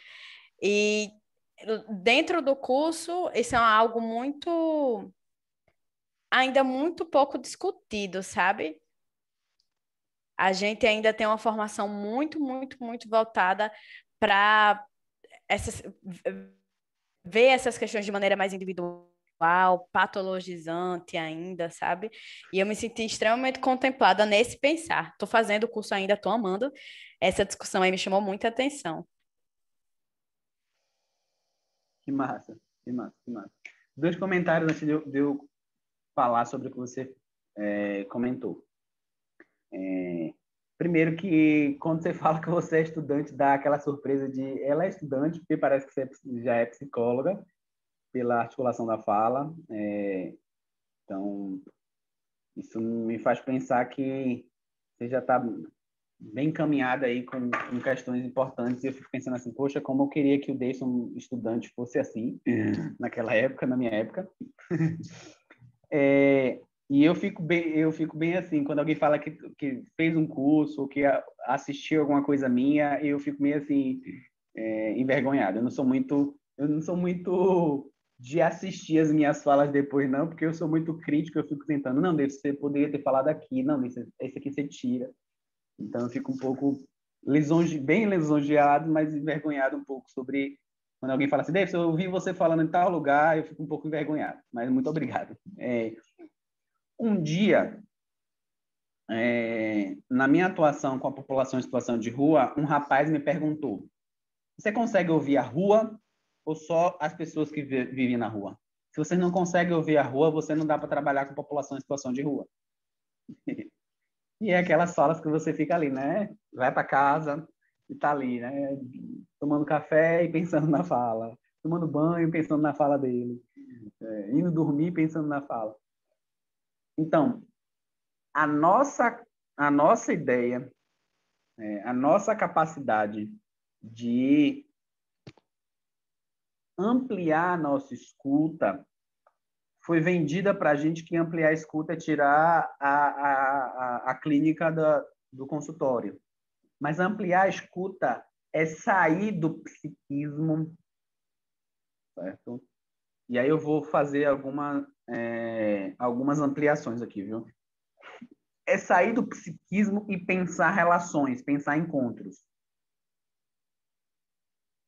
e dentro do curso, isso é algo ainda muito pouco discutido, sabe? A gente ainda tem uma formação muito, muito, muito voltada para ver essas questões de maneira mais individual, patologizante ainda, sabe? E eu me senti extremamente contemplada nesse pensar. Estou fazendo o curso ainda, estou amando. Essa discussão aí me chamou muita atenção. Que massa, que massa, que massa. Dois comentários antes de eu falar sobre o que você comentou. Primeiro que quando você fala que você é estudante, dá aquela surpresa de ela é estudante, porque parece que você já é psicóloga, pela articulação da fala. Então, isso me faz pensar que você já está bem encaminhada aí com questões importantes. E eu fico pensando assim, poxa, como eu queria que o Deison estudante fosse assim, naquela época, na minha época. E eu fico bem assim, quando alguém fala que fez um curso ou que assistiu alguma coisa minha, eu fico meio assim, envergonhado. Eu não sou muito de assistir as minhas falas depois, não, porque eu sou muito crítico, eu fico tentando, não, você poderia ter falado aqui, não, esse aqui você tira. Então, eu fico um pouco bem lisonjeado, mas envergonhado um pouco sobre quando alguém fala assim, David, eu ouvi você falando em tal lugar, eu fico um pouco envergonhado, mas muito obrigado. Um dia, na minha atuação com a população em situação de rua, um rapaz me perguntou, você consegue ouvir a rua ou só as pessoas que vivem na rua? Se você não consegue ouvir a rua, você não dá para trabalhar com a população em situação de rua. E é aquelas falas que você fica ali, né? Vai para casa e tá ali, né? Tomando café e pensando na fala. Tomando banho pensando na fala dele. Indo dormir pensando na fala. Então, a nossa ideia, a nossa capacidade de ampliar a nossa escuta foi vendida para a gente que ampliar a escuta é tirar a clínica do consultório. Mas ampliar a escuta é sair do psiquismo, certo? E aí eu vou fazer algumas ampliações aqui, viu? É sair do psiquismo e pensar relações, pensar encontros.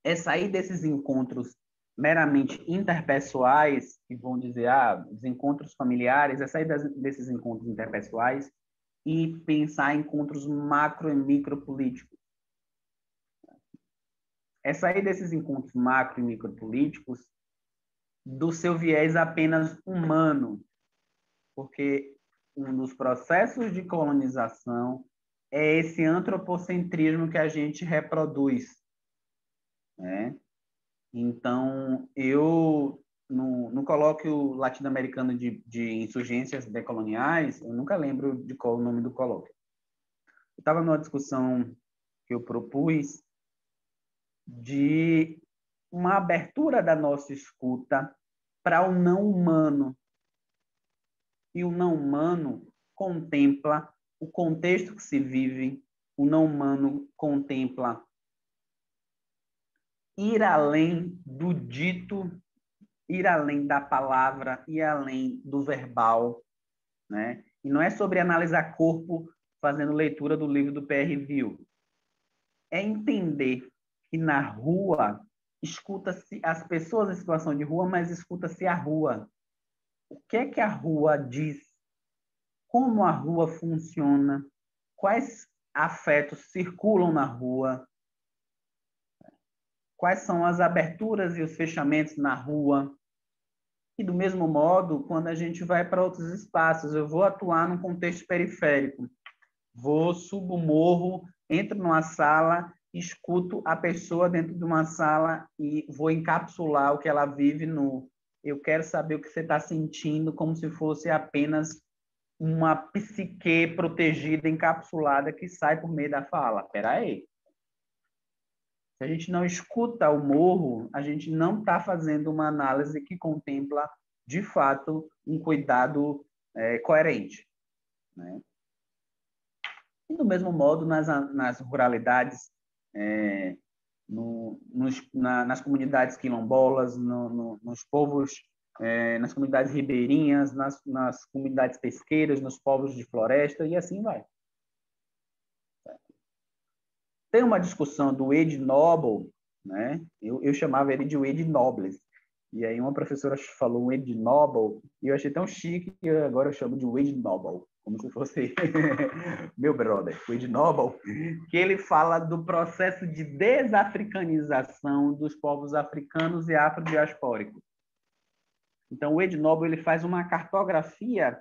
É sair desses encontros meramente interpessoais, que vão dizer, os encontros familiares, é sair desses encontros interpessoais e pensar em encontros macro e micropolíticos. É sair desses encontros macro e micropolíticos do seu viés apenas humano, porque um dos processos de colonização é esse antropocentrismo que a gente reproduz, né? Então, eu, no colóquio latino-americano de insurgências decoloniais, eu nunca lembro de qual o nome do colóquio. Eu estava numa discussão que eu propus de uma abertura da nossa escuta para o não humano. E o não humano contempla o contexto que se vive, o não humano contempla ir além do dito, ir além da palavra, ir além do verbal, né? E não é sobre analisar corpo fazendo leitura do livro do P.R. View. É entender que na rua escuta-se as pessoas em situação de rua, mas escuta-se a rua. O que é que a rua diz? Como a rua funciona? Quais afetos circulam na rua? Quais são as aberturas e os fechamentos na rua? E do mesmo modo, quando a gente vai para outros espaços, eu vou atuar num contexto periférico. Subo o morro entro numa sala, escuto a pessoa dentro de uma sala e vou encapsular o que ela vive no... Eu quero saber o que você está sentindo, como se fosse apenas uma psique protegida, encapsulada, que sai por meio da fala. Espera aí. Se a gente não escuta o morro, a gente não está fazendo uma análise que contempla, de fato, um cuidado coerente, né? E, do mesmo modo, nas ruralidades, nas comunidades quilombolas, nos povos, nas comunidades ribeirinhas, nas comunidades pesqueiras, nos povos de floresta, e assim vai. Tem uma discussão do Wade Noble, né? Eu chamava ele de Wade Nobles. E aí uma professora falou Wade Noble, e eu achei tão chique que agora eu chamo de Wade Noble, como se fosse meu brother, Wade Noble, que ele fala do processo de desafricanização dos povos africanos e afrodiaspóricos. Então, o Wade Noble ele faz uma cartografia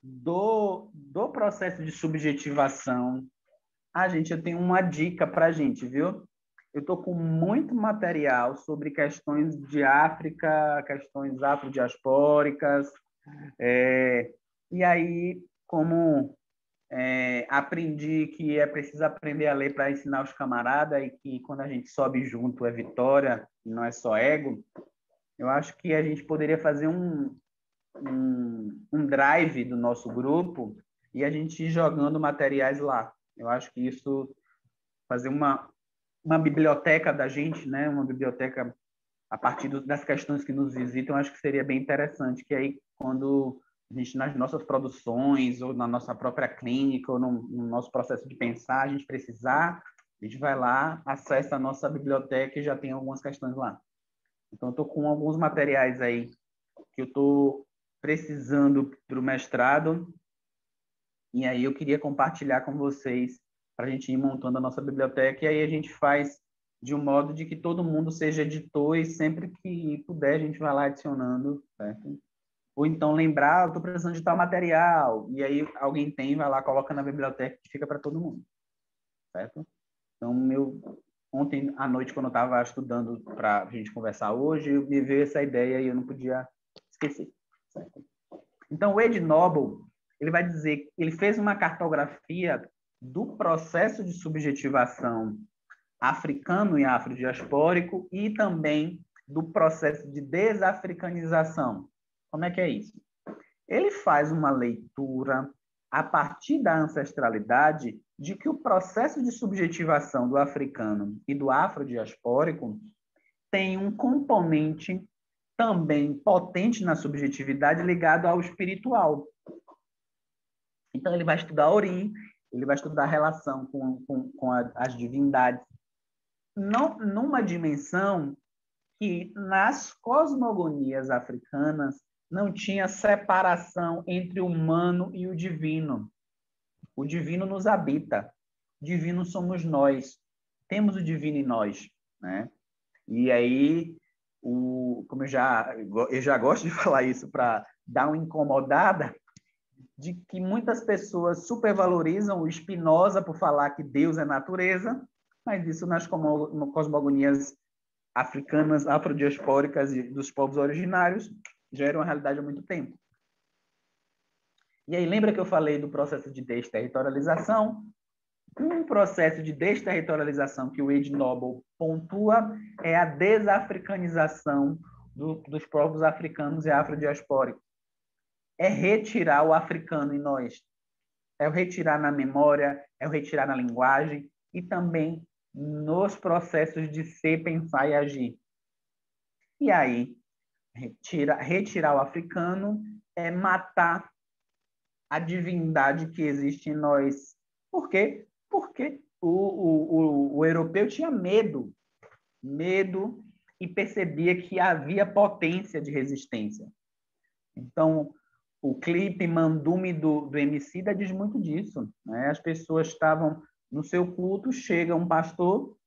do processo de subjetivação. Gente, eu tenho uma dica para a gente, viu? Eu estou com muito material sobre questões de África, questões afrodiaspóricas. E aí, como aprendi que é preciso aprender a ler para ensinar os camaradas e que quando a gente sobe junto é vitória, não é só ego, eu acho que a gente poderia fazer um drive do nosso grupo e a gente ir jogando materiais lá. Eu acho que isso, fazer uma biblioteca da gente, né? Uma biblioteca a partir das questões que nos visitam, eu acho que seria bem interessante, que aí, quando a gente, nas nossas produções, ou na nossa própria clínica, ou no nosso processo de pensar, a gente precisar, a gente vai lá, acessa a nossa biblioteca e já tem algumas questões lá. Então, eu estou com alguns materiais aí que eu estou precisando para o mestrado, e aí eu queria compartilhar com vocês para a gente ir montando a nossa biblioteca, e aí a gente faz de um modo de que todo mundo seja editor e sempre que puder a gente vai lá adicionando, certo? Ou então lembrar, estou precisando de tal material, e aí alguém tem, vai lá, coloca na biblioteca e fica para todo mundo, certo? Então, ontem à noite, quando eu estava estudando para a gente conversar hoje, me veio essa ideia e eu não podia esquecer, certo? Então, o Wade Noble, ele vai dizer, ele fez uma cartografia do processo de subjetivação africano e afrodiaspórico e também do processo de desafricanização. Como é que é isso? Ele faz uma leitura a partir da ancestralidade de que o processo de subjetivação do africano e do afrodiaspórico tem um componente também potente na subjetividade ligado ao espiritual. Então, ele vai estudar Orim, ele vai estudar a relação com as divindades, não, numa dimensão que nas cosmogonias africanas não tinha separação entre o humano e o divino. O divino nos habita, o divino somos nós, temos o divino em nós, né? E aí, como eu já gosto de falar isso para dar uma incomodada, de que muitas pessoas supervalorizam o Spinoza por falar que Deus é natureza, mas isso nas cosmogonias africanas, afrodiaspóricas e dos povos originários já era uma realidade há muito tempo. E aí, lembra que eu falei do processo de desterritorialização? Um processo de desterritorialização que o Wade Noble pontua é a desafricanização dos povos africanos e afrodiaspóricos. É retirar o africano em nós. É o retirar na memória, é o retirar na linguagem e também nos processos de ser, pensar e agir. E aí, retirar o africano é matar a divindade que existe em nós. Por quê? Porque o europeu tinha medo e percebia que havia potência de resistência. Então, o clipe Mandume do Emicida diz muito disso, né? As pessoas estavam no seu culto, chega um pastor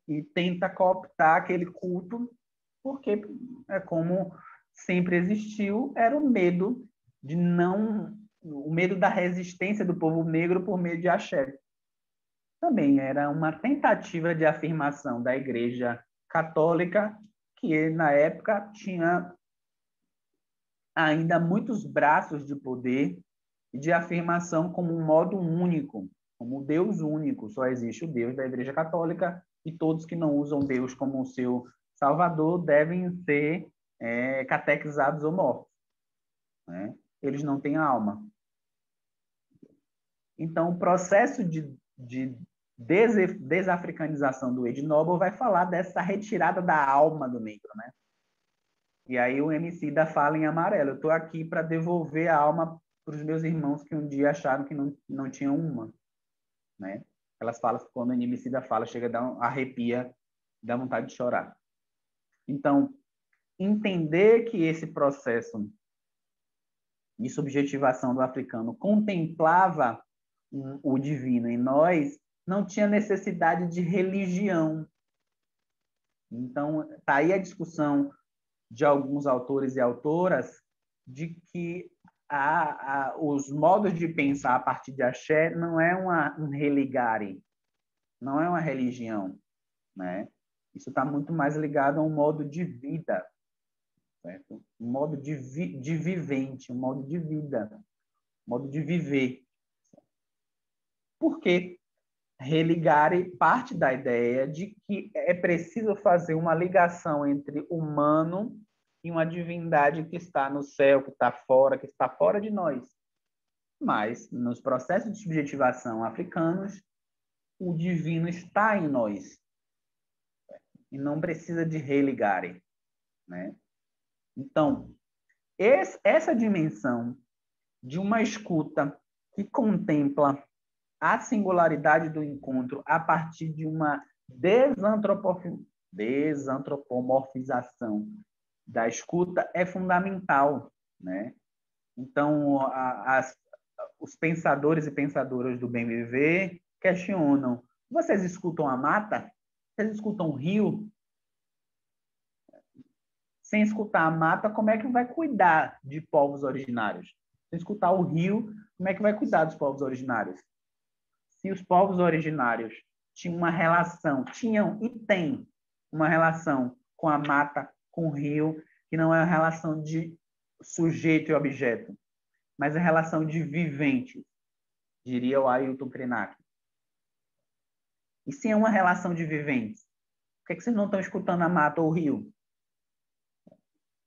e tenta cooptar aquele culto, porque é como sempre existiu, era o medo o medo da resistência do povo negro por meio de axé. também era uma tentativa de afirmação da Igreja Católica, que na época tinha ainda muitos braços de poder e de afirmação como um modo único, como Deus único. Só existe o Deus da Igreja Católica e todos que não usam Deus como o seu Salvador devem ser catequizados ou mortos, né? Eles não têm alma. Então, o processo de desafricanização do Ed Noble vai falar dessa retirada da alma do negro, né? E aí o Emicida fala em amarelo: eu estou aqui para devolver a alma para os meus irmãos que um dia acharam que não tinham uma, né? Elas falam, quando o Emicida fala, chega a dar arrepia, dá vontade de chorar. Então, entender que esse processo de subjetivação do africano contemplava o divino em nós, não tinha necessidade de religião. Então, está aí a discussão de alguns autores e autoras de que os modos de pensar a partir de axé não é um religare, não é uma religião, né? Isso está muito mais ligado a um modo de vida, certo? Um modo de vivente, um modo de vida, um modo de viver. Porque religare parte da ideia de que é preciso fazer uma ligação entre humano e uma divindade que está no céu, que está fora de nós. Mas, nos processos de subjetivação africanos, o divino está em nós. E não precisa de religare, né? Então, essa dimensão de uma escuta que contempla a singularidade do encontro a partir de uma desantropomorfização da escuta é fundamental, né? Então, os pensadores e pensadoras do bem viver questionam: vocês escutam a mata? Vocês escutam o rio? Sem escutar a mata, como é que vai cuidar de povos originários? Sem escutar o rio, como é que vai cuidar dos povos originários? Se os povos originários tinham e têm uma relação com a mata, com o rio, que não é uma relação de sujeito e objeto, mas é relação de vivente, diria o Ailton Krenak. E se é uma relação de viventes, por que vocês não estão escutando a mata ou o rio?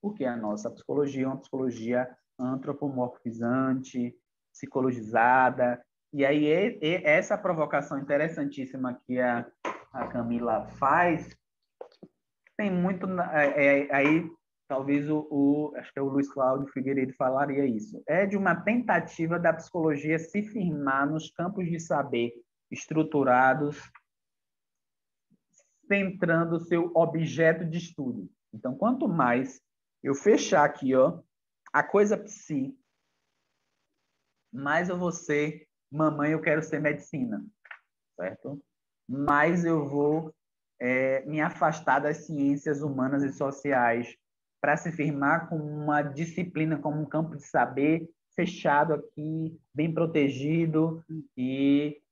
Porque a nossa psicologia é uma psicologia antropomorfizante, psicologizada. E aí essa provocação interessantíssima que a Camila faz tem muito aí talvez acho que é o Luiz Cláudio Figueiredo falaria isso. É de uma tentativa da psicologia se firmar nos campos de saber estruturados, centrando o seu objeto de estudo. Então, quanto mais eu fechar aqui, a coisa psi, mais eu vou ser mamãe, eu quero ser medicina, certo? Mais eu vou me afastar das ciências humanas e sociais para se firmar como uma disciplina, como um campo de saber fechado aqui, bem protegido e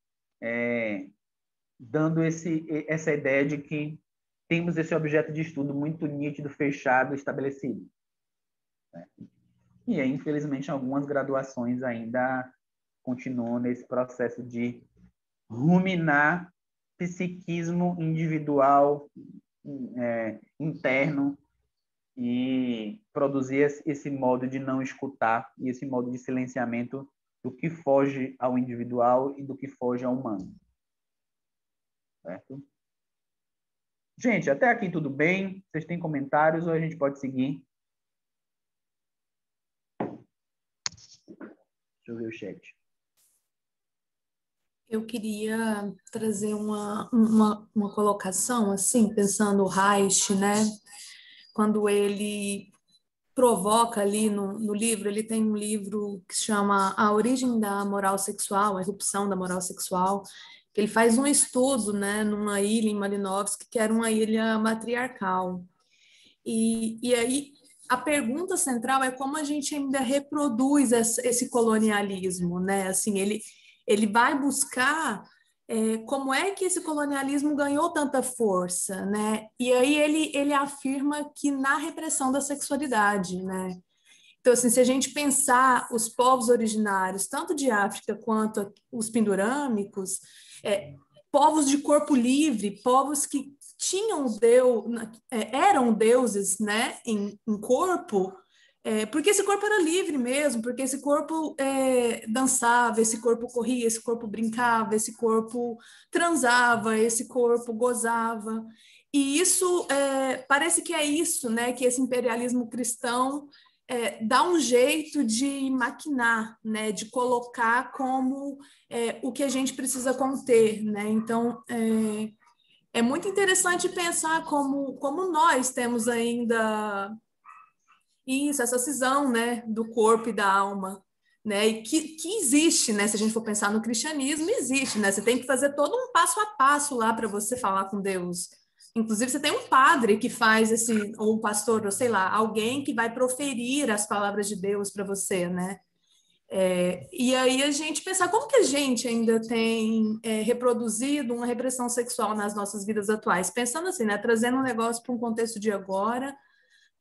dando essa ideia de que temos esse objeto de estudo muito nítido, fechado, estabelecido. E aí, infelizmente, algumas graduações ainda continuam nesse processo de ruminar psiquismo individual, interno, e produzir esse modo de não escutar e esse modo de silenciamento do que foge ao individual e do que foge ao humano. Certo? Gente, até aqui tudo bem? Vocês têm comentários ou a gente pode seguir? Deixa eu ver o chat. Eu queria trazer uma colocação, assim, pensando o Reich, né? Quando ele provoca ali no livro, ele tem um livro que se chama A Origem da Moral Sexual, a Erupção da Moral Sexual, que ele faz um estudo, né, numa ilha em Malinovsk, que era uma ilha matriarcal. E aí a pergunta central é como a gente ainda reproduz esse colonialismo, né? Assim, ele vai buscar como é que esse colonialismo ganhou tanta força, né? E aí ele afirma que na repressão da sexualidade, né? Então, assim, se a gente pensar os povos originários, tanto de África quanto os pindorâmicos, povos de corpo livre, povos que tinham Deus, eram deuses, né, em corpo, porque esse corpo era livre mesmo, porque esse corpo dançava, esse corpo corria, esse corpo brincava, esse corpo transava, esse corpo gozava. E isso, parece que é isso, né, que esse imperialismo cristão dá um jeito de maquinar, né, de colocar como o que a gente precisa conter, né? Então, é muito interessante pensar como nós temos ainda isso, essa cisão, né, do corpo e da alma, né, e que existe, né, se a gente for pensar no cristianismo, existe, né, você tem que fazer todo um passo a passo lá para você falar com Deus. Inclusive, você tem um padre que faz ou um pastor, ou sei lá, alguém que vai proferir as palavras de Deus para você, né? E aí a gente pensar como que a gente ainda tem reproduzido uma repressão sexual nas nossas vidas atuais, pensando assim, né, trazendo um negócio para um contexto de agora,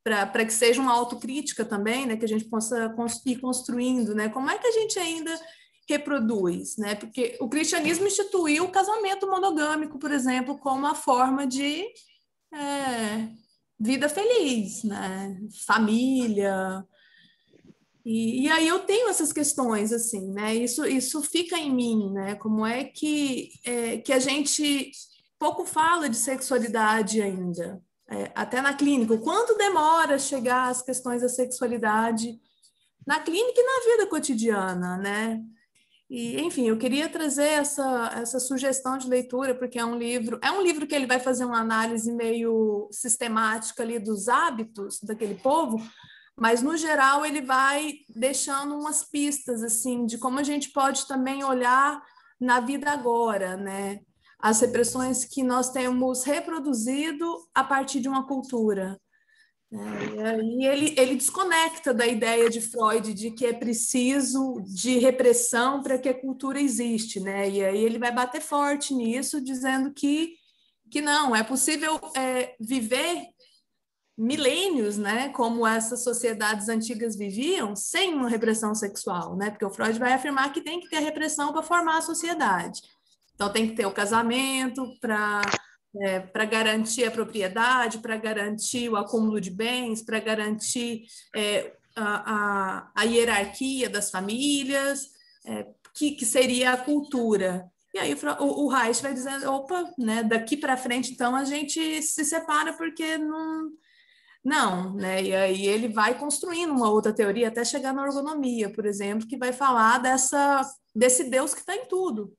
para que seja uma autocrítica também, né, que a gente possa ir construindo, né, como é que a gente ainda reproduz, né, porque o cristianismo instituiu o casamento monogâmico, por exemplo, como a forma de vida feliz, né, família, e aí eu tenho essas questões, assim, né, isso fica em mim, né, como é que a gente pouco fala de sexualidade ainda, até na clínica, o quanto demora a chegar às questões da sexualidade na clínica e na vida cotidiana, né? E, enfim, eu queria trazer essa sugestão de leitura, porque é um livro que ele vai fazer uma análise meio sistemática ali dos hábitos daquele povo, mas, no geral, ele vai deixando umas pistas, assim, de como a gente pode também olhar na vida agora, né? As repressões que nós temos reproduzido a partir de uma cultura. E aí ele desconecta da ideia de Freud de que é preciso de repressão para que a cultura existe, né? E aí ele vai bater forte nisso, dizendo que não, é possível viver milênios, né, como essas sociedades antigas viviam, sem uma repressão sexual, né? Porque o Freud vai afirmar que tem que ter repressão para formar a sociedade. Então tem que ter o casamento para garantir a propriedade, para garantir o acúmulo de bens, para garantir a hierarquia das famílias, que seria a cultura. E aí o Reich vai dizendo, opa, né, daqui para frente, então, a gente se separa porque não, né? E aí ele vai construindo uma outra teoria até chegar na ergonomia, por exemplo, que vai falar desse Deus que está em tudo,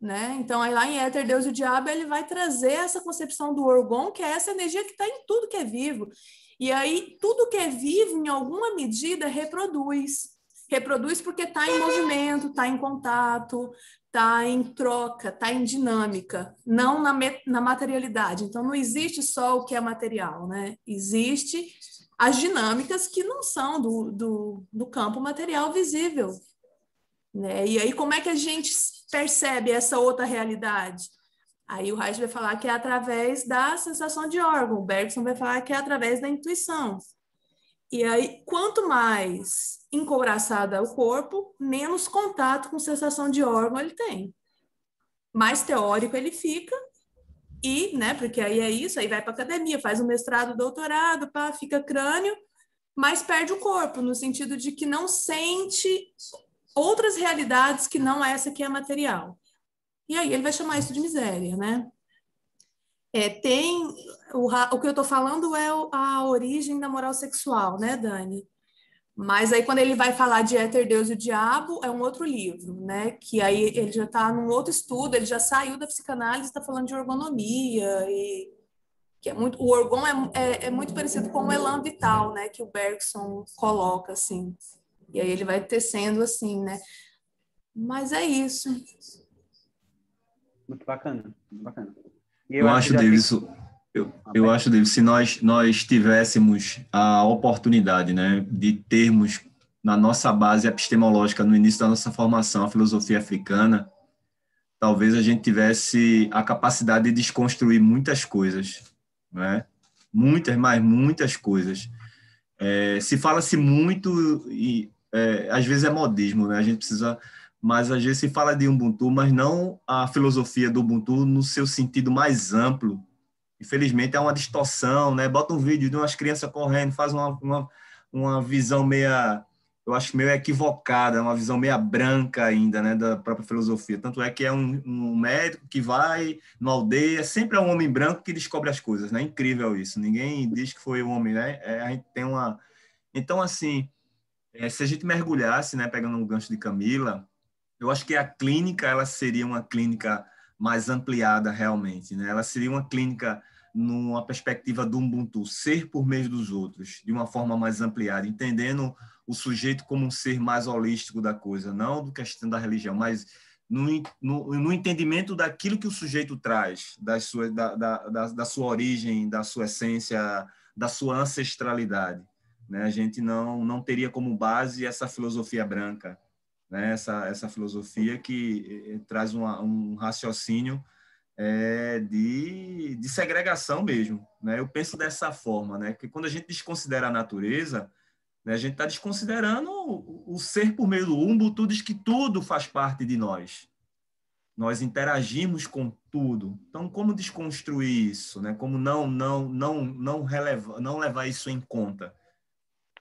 né? Então, aí lá em Éter, Deus e o Diabo, ele vai trazer essa concepção do orgon, que é essa energia que está em tudo que é vivo. E aí, tudo que é vivo, em alguma medida, reproduz. Reproduz porque está em movimento, está em contato, está em troca, está em dinâmica, não na materialidade. Então, não existe só o que é material, né? Existe as dinâmicas que não são do campo material visível, né? E aí, como é que a gente percebe essa outra realidade? Aí o Reich vai falar que é através da sensação de órgão, o Bergson vai falar que é através da intuição. E aí, quanto mais encouraçado é o corpo, menos contato com sensação de órgão ele tem. Mais teórico ele fica, e, né, porque aí é isso, aí vai para academia, faz um mestrado, doutorado, pá, fica crânio, mas perde o corpo, no sentido de que não sente outras realidades que não essa que é material. E aí ele vai chamar isso de miséria, né? O que eu estou falando é a origem da moral sexual, né, Dani? Mas aí quando ele vai falar de Éter, Deus e o Diabo, é um outro livro, né? Que aí ele já está num outro estudo, ele já saiu da psicanálise, está falando de ergonomia, e que o orgon é muito parecido com o elan vital, né? Que o Bergson coloca, assim. E aí ele vai tecendo assim, né? Mas é isso. Muito bacana, muito bacana. E eu acho, Davis, eu acho, Davis, se nós tivéssemos a oportunidade, né, de termos na nossa base epistemológica, no início da nossa formação, a filosofia africana, talvez a gente tivesse a capacidade de desconstruir muitas coisas, né? Muitas coisas. Se fala-se muito e às vezes é modismo, né? A gente precisa, mas às vezes se fala de Ubuntu, mas não a filosofia do Ubuntu no seu sentido mais amplo. Infelizmente é uma distorção, né? Bota um vídeo de umas crianças correndo, faz uma visão meia, eu acho meio equivocada, uma visão meia branca ainda, né, da própria filosofia. Tanto é que é um médico que vai numa aldeia, sempre é um homem branco que descobre as coisas, né? Incrível isso. Ninguém diz que foi o homem, né? A gente tem uma... Então, assim, se a gente mergulhasse, né, pegando um gancho de Camila, eu acho que a clínica ela seria uma clínica mais ampliada realmente, né? Ela seria uma clínica numa perspectiva do Ubuntu, ser por meio dos outros, de uma forma mais ampliada, entendendo o sujeito como um ser mais holístico da coisa, não do questão da religião, mas no entendimento daquilo que o sujeito traz, da sua origem, da sua essência, da sua ancestralidade, né? A gente não teria como base essa filosofia branca, né? Essa filosofia que traz um raciocínio de segregação mesmo, né? Eu penso dessa forma, né? Que quando a gente desconsidera a natureza, né, a gente está desconsiderando o ser por meio do Ubuntu, diz que tudo faz parte de nós. Nós interagimos com tudo. Então, como desconstruir isso, né? Como não levar isso em conta?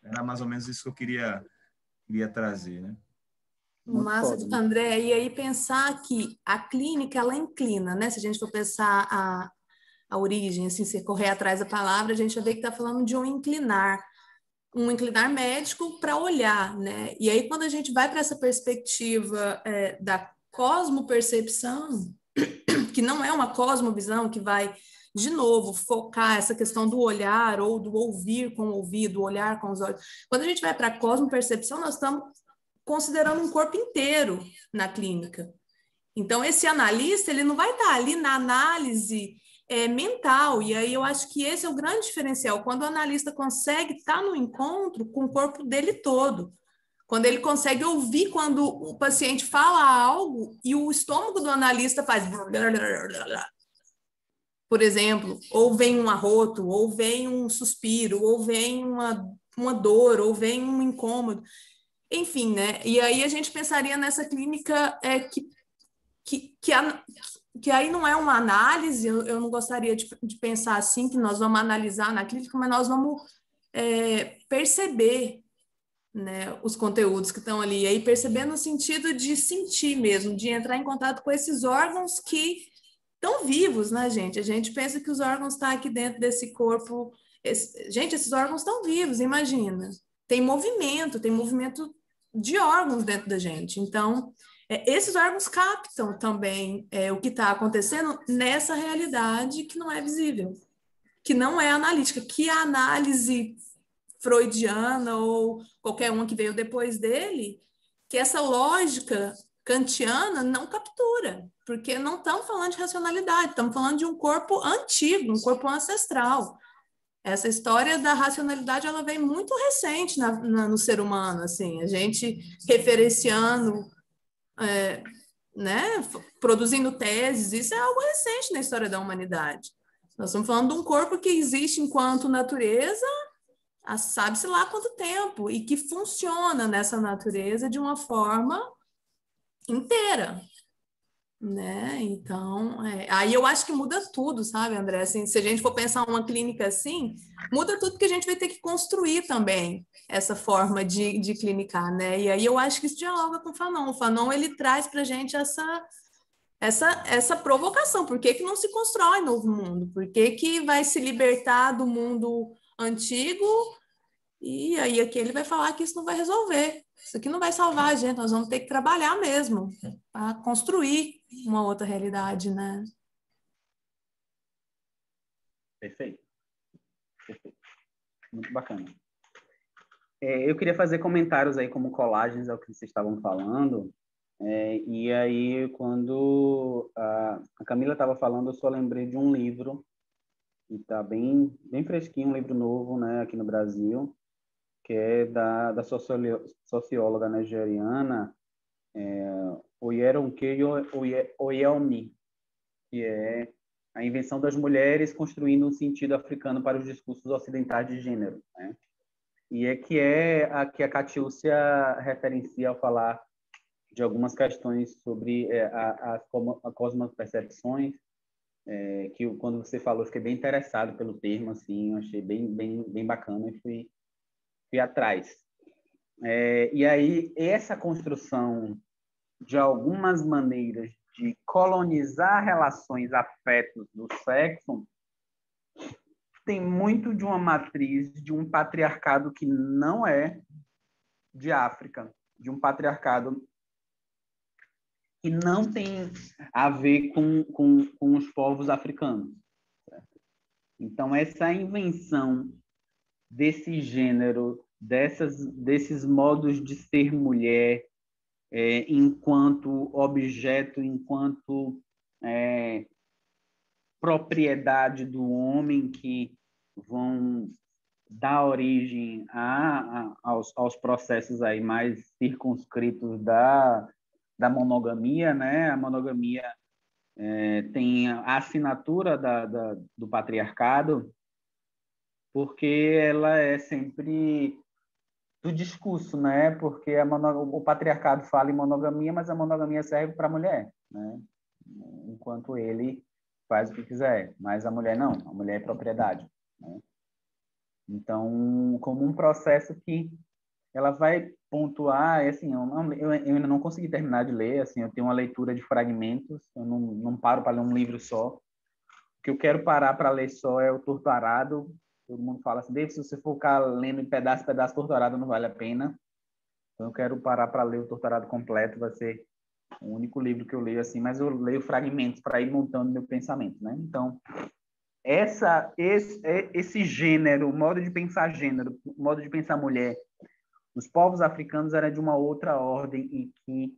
Era mais ou menos isso que eu queria trazer, né? Muito Massa, foda, né? André, e aí pensar que a clínica, ela inclina, né? Se a gente for pensar a origem, assim, se correr atrás da palavra, a gente vai ver que está falando de um inclinar médico para olhar, né? E aí, quando a gente vai para essa perspectiva da cosmopercepção, que não é uma cosmovisão que vai, de novo, focar essa questão do olhar ou do ouvir com o ouvido, olhar com os olhos. Quando a gente vai para a cosmopercepção, nós estamos considerando um corpo inteiro na clínica. Então, esse analista, ele não vai estar ali na análise mental, e aí eu acho que esse é o grande diferencial, quando o analista consegue estar no encontro com o corpo dele todo, quando ele consegue ouvir quando o paciente fala algo e o estômago do analista faz... Por exemplo, ou vem um arroto, ou vem um suspiro, ou vem uma dor, ou vem um incômodo. Enfim, né? E aí a gente pensaria nessa clínica que aí não é uma análise, eu não gostaria de pensar assim, que nós vamos analisar na clínica, mas nós vamos perceber, né, os conteúdos que estão ali, e aí perceber no sentido de sentir mesmo, de entrar em contato com esses órgãos que estão vivos, né, gente? A gente pensa que os órgãos estão aqui dentro desse corpo. Gente, esses órgãos estão vivos, imagina. Tem movimento de órgãos dentro da gente. Então, esses órgãos captam também o que está acontecendo nessa realidade que não é visível, que não é analítica, que a análise freudiana ou qualquer uma que veio depois dele, que essa lógica kantiana não captura, porque não estamos falando de racionalidade, estamos falando de um corpo antigo, um corpo ancestral. Essa história da racionalidade ela vem muito recente no ser humano, assim, a gente referenciando, né, produzindo teses, isso é algo recente na história da humanidade. Nós estamos falando de um corpo que existe enquanto natureza há sabe-se lá quanto tempo e que funciona nessa natureza de uma forma inteira, né? Então, aí eu acho que muda tudo, sabe, André? Assim, se a gente for pensar uma clínica assim, muda tudo que a gente vai ter que construir também essa forma de clinicar, né? E aí eu acho que isso dialoga com o Fanon. O Fanon, ele traz para a gente essa provocação. Por que que não se constrói novo mundo? Por que que vai se libertar do mundo antigo? E aí aqui ele vai falar que isso não vai resolver. Isso aqui não vai salvar a gente, nós vamos ter que trabalhar mesmo para construir uma outra realidade, né? Perfeito. Perfeito. Muito bacana. Eu queria fazer comentários aí como colagens ao que vocês estavam falando. E aí, quando a Camila estava falando, eu só lembrei de um livro que está bem, bem fresquinho, um livro novo, né, aqui no Brasil, que é da socióloga nigeriana, Oye Yeronkeyo Oyeomi, que é a invenção das mulheres construindo um sentido africano para os discursos ocidentais de gênero, né? E que é a que a Catiúcia referencia ao falar de algumas questões sobre as cosmopercepções, que quando você falou, fiquei bem interessado pelo termo, assim, eu achei bem bacana e fui atrás. E aí, essa construção de algumas maneiras de colonizar relações, afetos do sexo, tem muito de uma matriz de um patriarcado que não é de África, de um patriarcado que não tem a ver com os povos africanos. Então, essa invenção desse gênero, desses modos de ser mulher, enquanto objeto, enquanto propriedade do homem, que vão dar origem aos processos aí mais circunscritos da monogamia, né? A monogamia tem a assinatura do patriarcado, porque ela é sempre do discurso, né? Porque o patriarcado fala em monogamia, mas a monogamia serve para a mulher, né? Enquanto ele faz o que quiser, mas a mulher não, a mulher é propriedade, né? Então, como um processo que ela vai pontuar, assim, eu ainda não consegui terminar de ler, assim, eu tenho uma leitura de fragmentos, eu não paro para ler um livro só. O que eu quero parar para ler só é o Torto Arado. Todo mundo fala assim, David, se você for ficar lendo em pedaço, Torto Arado não vale a pena. Então, eu quero parar para ler o Torto Arado completo, vai ser o único livro que eu leio, assim, mas eu leio fragmentos para ir montando meu pensamento, né? Então, esse gênero, modo de pensar gênero, modo de pensar mulher, os povos africanos era de uma outra ordem e que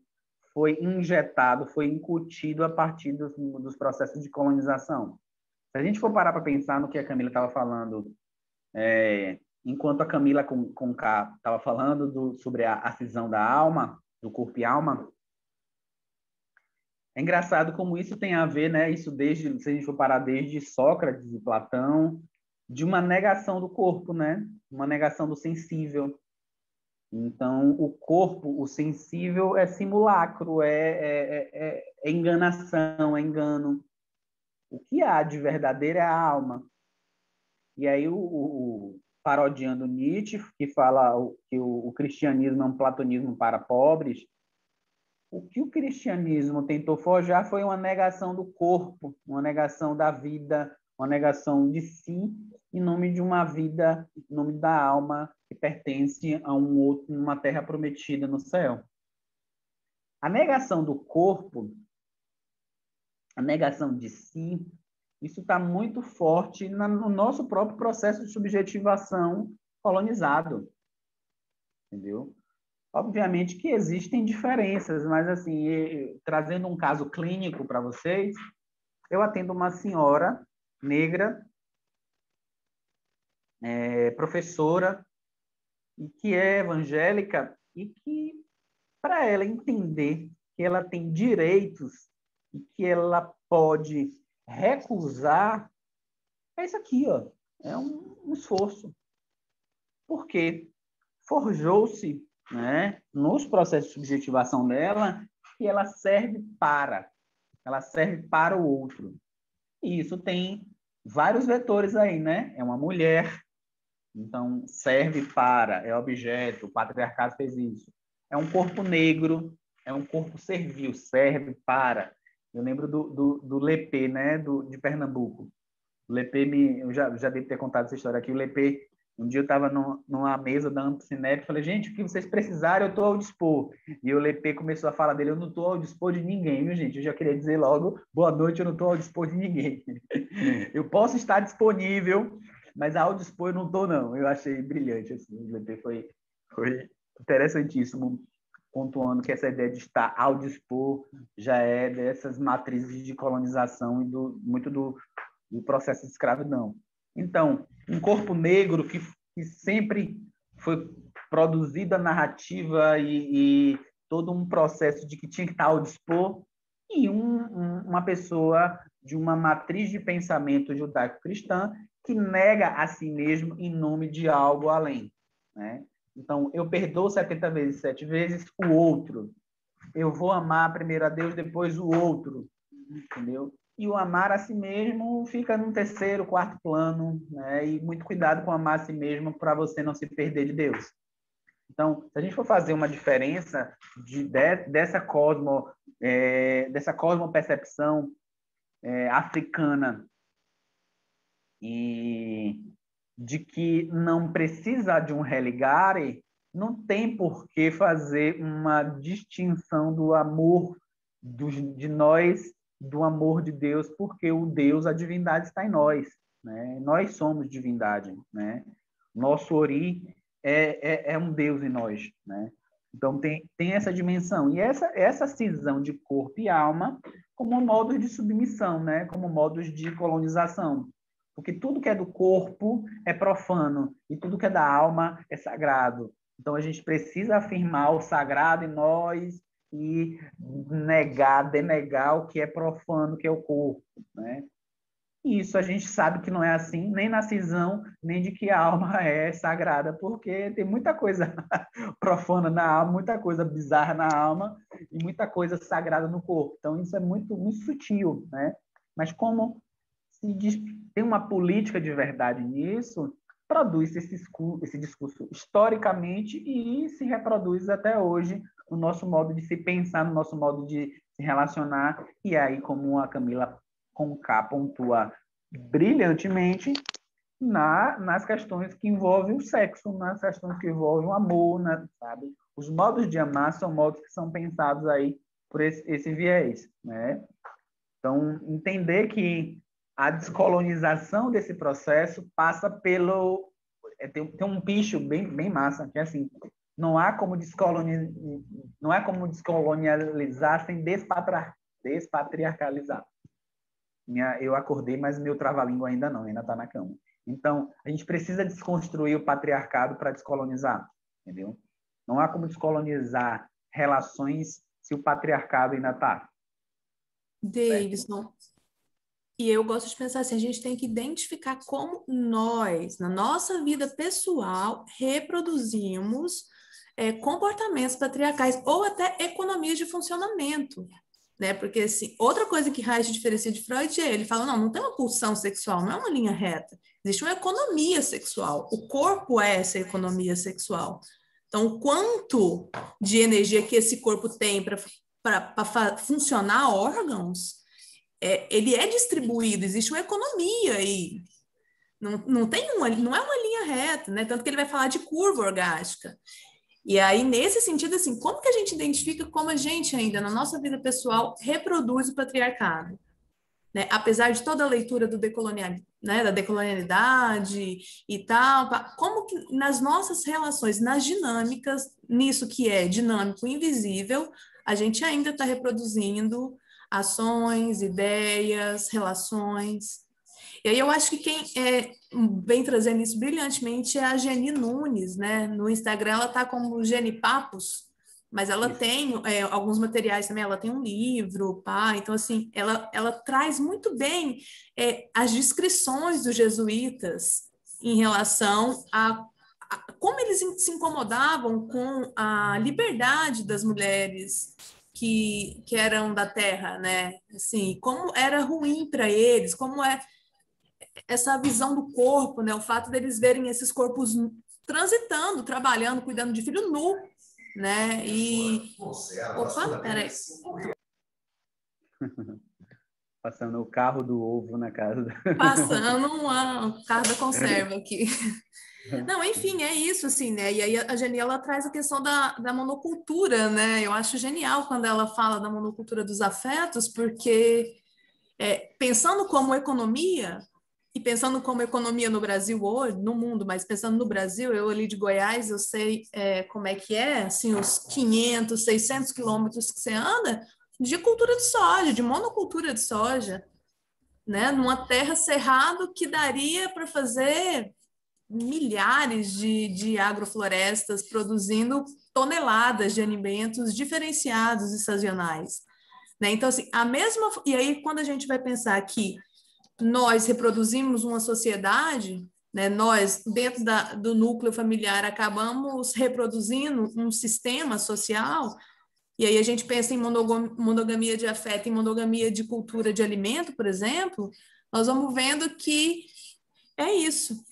foi injetado, foi incutido a partir dos processos de colonização. Se a gente for parar para pensar no que a Camila estava falando, enquanto a Camila com K estava falando sobre a cisão da alma, do corpo e alma, é engraçado como isso tem a ver, né? Isso se a gente for parar desde Sócrates e Platão, de uma negação do corpo, né? Uma negação do sensível. Então, o corpo, o sensível, é simulacro, é enganação, é engano. O que há de verdadeiro é a alma. E aí, parodiando Nietzsche, que fala que o cristianismo é um platonismo para pobres, o que o cristianismo tentou forjar foi uma negação do corpo, uma negação da vida, uma negação de si, em nome de uma vida, em nome da alma que pertence a uma terra prometida no céu. A negação do corpo, a negação de si, isso está muito forte no nosso próprio processo de subjetivação colonizado, entendeu? Obviamente que existem diferenças, mas assim, trazendo um caso clínico para vocês, eu atendo uma senhora negra, professora, e que é evangélica, e que, para ela entender que ela tem direitos e que ela pode recusar, é isso aqui, ó, é um esforço. Porque forjou-se, né, nos processos de subjetivação dela, que ela serve para o outro. E isso tem vários vetores aí, né? É uma mulher, então serve para, é objeto, o patriarcado fez isso. É um corpo negro, é um corpo servil, serve para. Eu lembro do Lepê, né, de Pernambuco. O Lepê, eu já devo ter contado essa história aqui, o Lepê, um dia eu estava numa mesa da Amcinep, falei, gente, o que vocês precisarem, eu estou ao dispor. E o Lepê começou a falar dele, eu não estou ao dispor de ninguém, viu, gente? Eu já queria dizer logo, boa noite, eu não estou ao dispor de ninguém. Eu posso estar disponível, mas ao dispor eu não estou, não. Eu achei brilhante, assim, o Lepê foi interessantíssimo, pontuando que essa ideia de estar ao dispor já é dessas matrizes de colonização e muito do processo de escravidão. Então, um corpo negro que sempre foi produzida a narrativa e todo um processo de que tinha que estar ao dispor, e uma pessoa de uma matriz de pensamento judaico-cristã que nega a si mesmo em nome de algo além, né? Então, eu perdoo 70 vezes, 7 vezes o outro. Eu vou amar primeiro a Deus, depois o outro, entendeu? E o amar a si mesmo fica no terceiro, quarto plano, né? E muito cuidado com amar a si mesmo para você não se perder de Deus. Então, se a gente for fazer uma diferença dessa cosmopercepção africana e de que não precisa de um religare, não tem por que fazer uma distinção do amor de nós, do amor de Deus, porque o Deus, a divindade está em nós, né? Nós somos divindade, né? Nosso Ori é um Deus em nós, né? Então tem essa dimensão e essa cisão de corpo e alma como modos de submissão, né? Como modos de colonização. Porque tudo que é do corpo é profano e tudo que é da alma é sagrado. Então, a gente precisa afirmar o sagrado em nós e denegar o que é profano, que é o corpo, né? E isso a gente sabe que não é assim, nem na cisão, nem de que a alma é sagrada, porque tem muita coisa profana na alma, muita coisa bizarra na alma e muita coisa sagrada no corpo. Então, isso é muito, muito sutil, né? Mas como tem uma política de verdade nisso, produz esse discurso historicamente e se reproduz até hoje no nosso modo de se pensar, no nosso modo de se relacionar. E aí, como a Camila Conká pontua brilhantemente, nas questões que envolvem o sexo, nas questões que envolvem o amor, né, sabe? Os modos de amar são modos que são pensados aí por esse viés, né? Então, entender que a descolonização desse processo passa pelo... Tem um bicho bem massa, que é assim, não há como descolonializar sem despatriarcalizar. Eu acordei, mas meu trava-língua ainda está na cama. Então, a gente precisa desconstruir o patriarcado para descolonizar, entendeu? Não há como descolonizar relações se o patriarcado ainda está. Davidson, e eu gosto de pensar assim, a gente tem que identificar como nós, na nossa vida pessoal, reproduzimos comportamentos patriarcais ou até economias de funcionamento, né? Porque, assim, outra coisa que Reich diferencia de Freud é, ele fala, não tem uma pulsão sexual, não é uma linha reta, existe uma economia sexual, o corpo é essa economia sexual. Então, o quanto de energia que esse corpo tem para funcionar órgãos, ele é distribuído, existe uma economia aí. Não é uma linha reta, né? Tanto que ele vai falar de curva orgástica. E aí, nesse sentido, assim, como que a gente identifica como a gente ainda, na nossa vida pessoal, reproduz o patriarcado? Né? Apesar de toda a leitura do né, da decolonialidade e tal, como que nas nossas relações, nas dinâmicas, nisso que é dinâmico, invisível, a gente ainda está reproduzindo ações, ideias, relações. E aí eu acho que quem vem trazendo isso brilhantemente é a Geni Nunes, né? No Instagram ela está como Geni Papos, mas ela tem alguns materiais também, ela tem um livro, pá, então assim, ela traz muito bem as descrições dos jesuítas em relação a como eles se incomodavam com a liberdade das mulheres que eram da terra, né? Assim, como era ruim para eles, como essa visão do corpo, né? O fato deles verem esses corpos transitando, trabalhando, cuidando de filho nu, né? E opa, peraí. Passando o carro do ovo na casa. Passando um carro da conserva aqui. Não, enfim, é isso, assim, né? E aí a Geni, ela traz a questão da monocultura, né? Eu acho genial quando ela fala da monocultura dos afetos, porque pensando como economia, e pensando como economia no Brasil hoje, no mundo, mas pensando no Brasil, eu ali de Goiás, eu sei como é que é, assim, os 500, 600 quilômetros que você anda de cultura de soja, de monocultura de soja, né? Numa terra cerrado que daria para fazer milhares de agroflorestas produzindo toneladas de alimentos diferenciados e sazonais, né? Então, assim, e aí, quando a gente vai pensar que nós reproduzimos uma sociedade, né? Nós, dentro do núcleo familiar, acabamos reproduzindo um sistema social, e aí a gente pensa em monogamia de afeto e monogamia de cultura de alimento, por exemplo, nós vamos vendo que é isso,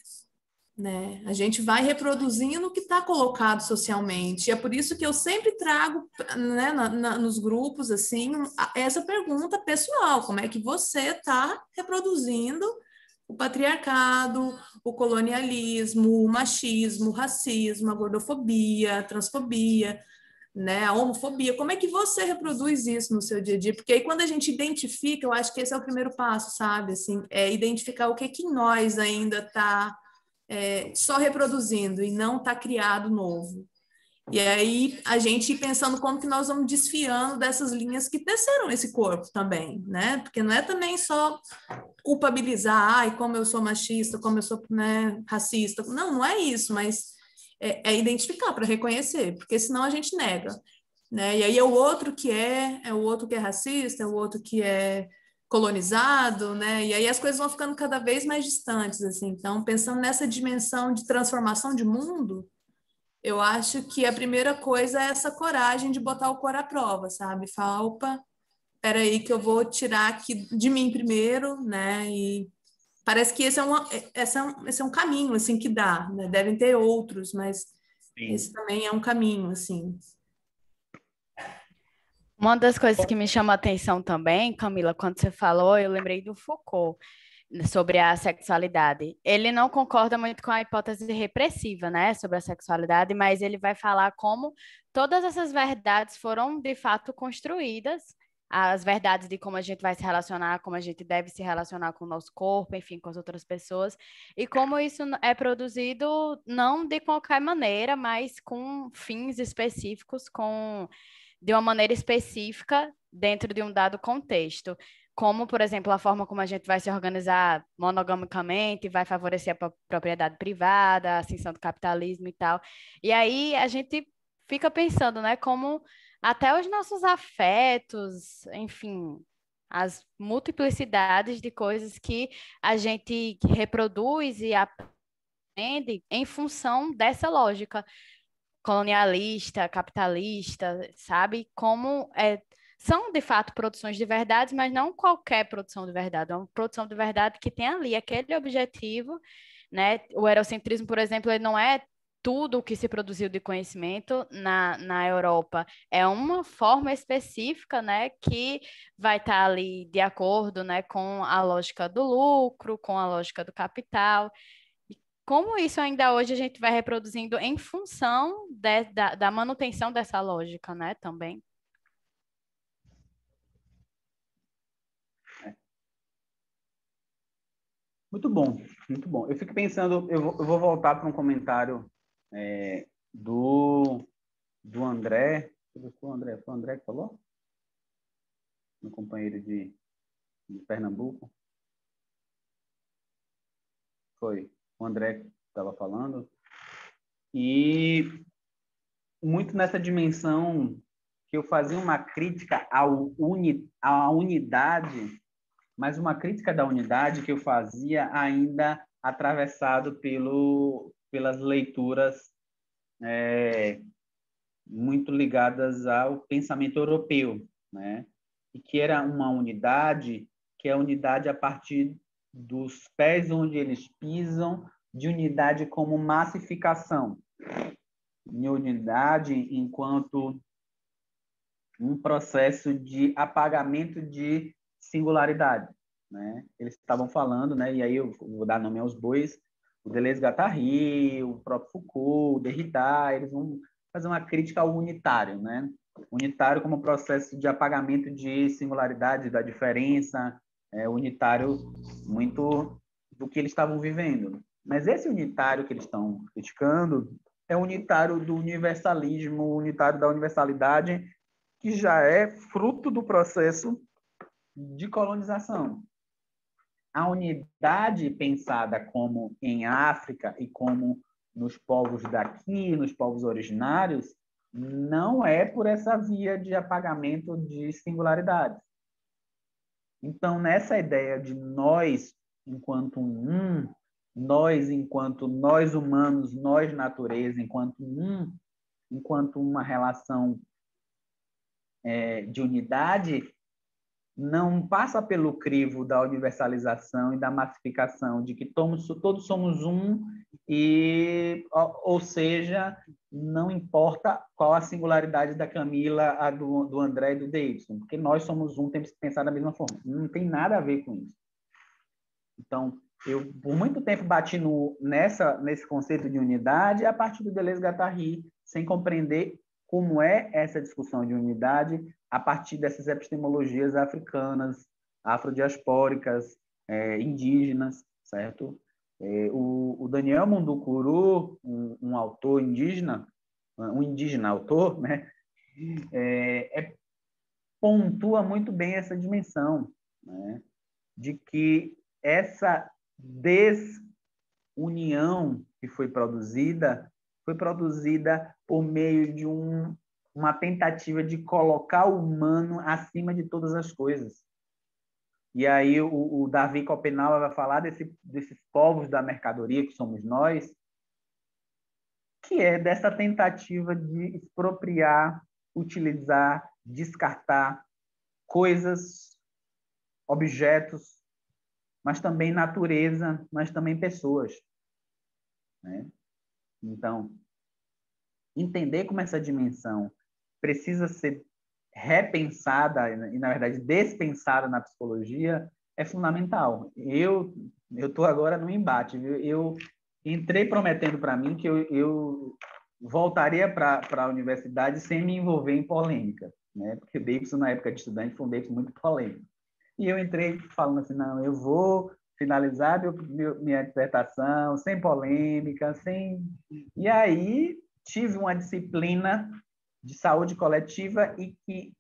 né? A gente vai reproduzindo o que está colocado socialmente. E é por isso que eu sempre trago, né, nos grupos assim, essa pergunta pessoal: como é que você está reproduzindo o patriarcado, o colonialismo, o machismo, o racismo, a gordofobia, a transfobia, né, a homofobia? Como é que você reproduz isso no seu dia a dia? Porque aí quando a gente identifica, eu acho que esse é o primeiro passo, sabe? Assim, é identificar o que que nós ainda está só reproduzindo e não está criado novo. E aí a gente ir pensando como que nós vamos desfiando dessas linhas que teceram esse corpo também, né? Porque não é também só culpabilizar, ai, como eu sou machista, como eu sou, né, racista. Não, não é isso, mas é identificar para reconhecer, porque senão a gente nega, né? E aí é o outro que é o outro que é racista, é o outro que é colonizado, né? E aí as coisas vão ficando cada vez mais distantes, assim. Então, pensando nessa dimensão de transformação de mundo, eu acho que a primeira coisa é essa coragem de botar o cor à prova, sabe? Falar, opa, peraí que eu vou tirar aqui de mim primeiro, né? E parece que esse é um caminho, assim, que dá, né? Devem ter outros, mas Sim. esse também é um caminho, assim. Uma das coisas que me chamou a atenção também, Camila, quando você falou, eu lembrei do Foucault sobre a sexualidade. Ele não concorda muito com a hipótese repressiva, né, sobre a sexualidade, mas ele vai falar como todas essas verdades foram de fato construídas, as verdades de como a gente vai se relacionar, como a gente deve se relacionar com o nosso corpo, enfim, com as outras pessoas, e como isso é produzido não de qualquer maneira, mas com fins específicos, com de uma maneira específica dentro de um dado contexto, como, por exemplo, a forma como a gente vai se organizar monogamicamente, vai favorecer a propriedade privada, a ascensão do capitalismo e tal. E aí a gente fica pensando, né, como até os nossos afetos, enfim, as multiplicidades de coisas que a gente reproduz e aprende em função dessa lógica colonialista, capitalista, sabe? Como são de fato produções de verdade, mas não qualquer produção de verdade, é uma produção de verdade que tem ali aquele objetivo, né? O eurocentrismo, por exemplo, ele não é tudo o que se produziu de conhecimento na Europa, é uma forma específica, né, que vai estar ali de acordo, né, com a lógica do lucro, com a lógica do capital. Como isso ainda hoje a gente vai reproduzindo em função da manutenção dessa lógica, né, também. Muito bom, muito bom. Eu fico pensando, eu vou voltar para um comentário do André. Foi o André que falou? Meu companheiro de Pernambuco. Foi o André que estava falando. E muito nessa dimensão que eu fazia uma crítica à unidade, mas uma crítica da unidade que eu fazia ainda atravessado pelas leituras muito ligadas ao pensamento europeu, né? E que era uma unidade, que é a unidade a partir dos pés onde eles pisam, de unidade como massificação, de unidade enquanto um processo de apagamento de singularidade, né? Eles estavam falando, né? E aí eu vou dar nome aos bois, o Deleuze-Guattari, o próprio Foucault, o Derrida, eles vão fazer uma crítica ao unitário, né? Unitário como processo de apagamento de singularidade, da diferença, unitário muito do que eles estavam vivendo. Mas esse unitário que eles estão criticando é o unitário do universalismo, o unitário da universalidade, que já é fruto do processo de colonização. A unidade pensada como em África e como nos povos daqui, nos povos originários, não é por essa via de apagamento de singularidades. Então, nessa ideia de nós enquanto nós enquanto nós humanos, nós natureza, enquanto uma relação de unidade, não passa pelo crivo da universalização e da massificação, de que todos somos ou seja, não importa qual a singularidade da Camila, a do André e do Davidson, porque nós somos temos que pensar da mesma forma. Não tem nada a ver com isso. Então, eu, por muito tempo, bati nesse conceito de unidade a partir do Deleuze-Guattari, sem compreender como é essa discussão de unidade a partir dessas epistemologias africanas, afrodiaspóricas, indígenas, certo? O Daniel Mundukuru, um autor indígena, um indígena autor, né? Pontua muito bem essa dimensão, né? De que essa desunião que foi produzida por meio de uma tentativa de colocar o humano acima de todas as coisas. E aí o Davi Copenau vai falar desses povos da mercadoria que somos nós, que é dessa tentativa de expropriar, utilizar, descartar coisas, objetos, mas também natureza, mas também pessoas, né? Então, entender como essa dimensão precisa ser repensada e, na verdade, dispensada na psicologia é fundamental. Eu estou agora no embate, viu? Eu entrei prometendo para mim que eu voltaria para a universidade sem me envolver em polêmica, né? Porque Davidson, na época de estudante, foi um Davidson muito polêmico. E eu entrei falando assim, não, eu vou finalizar minha dissertação sem polêmica, E aí tive uma disciplina de saúde coletiva e que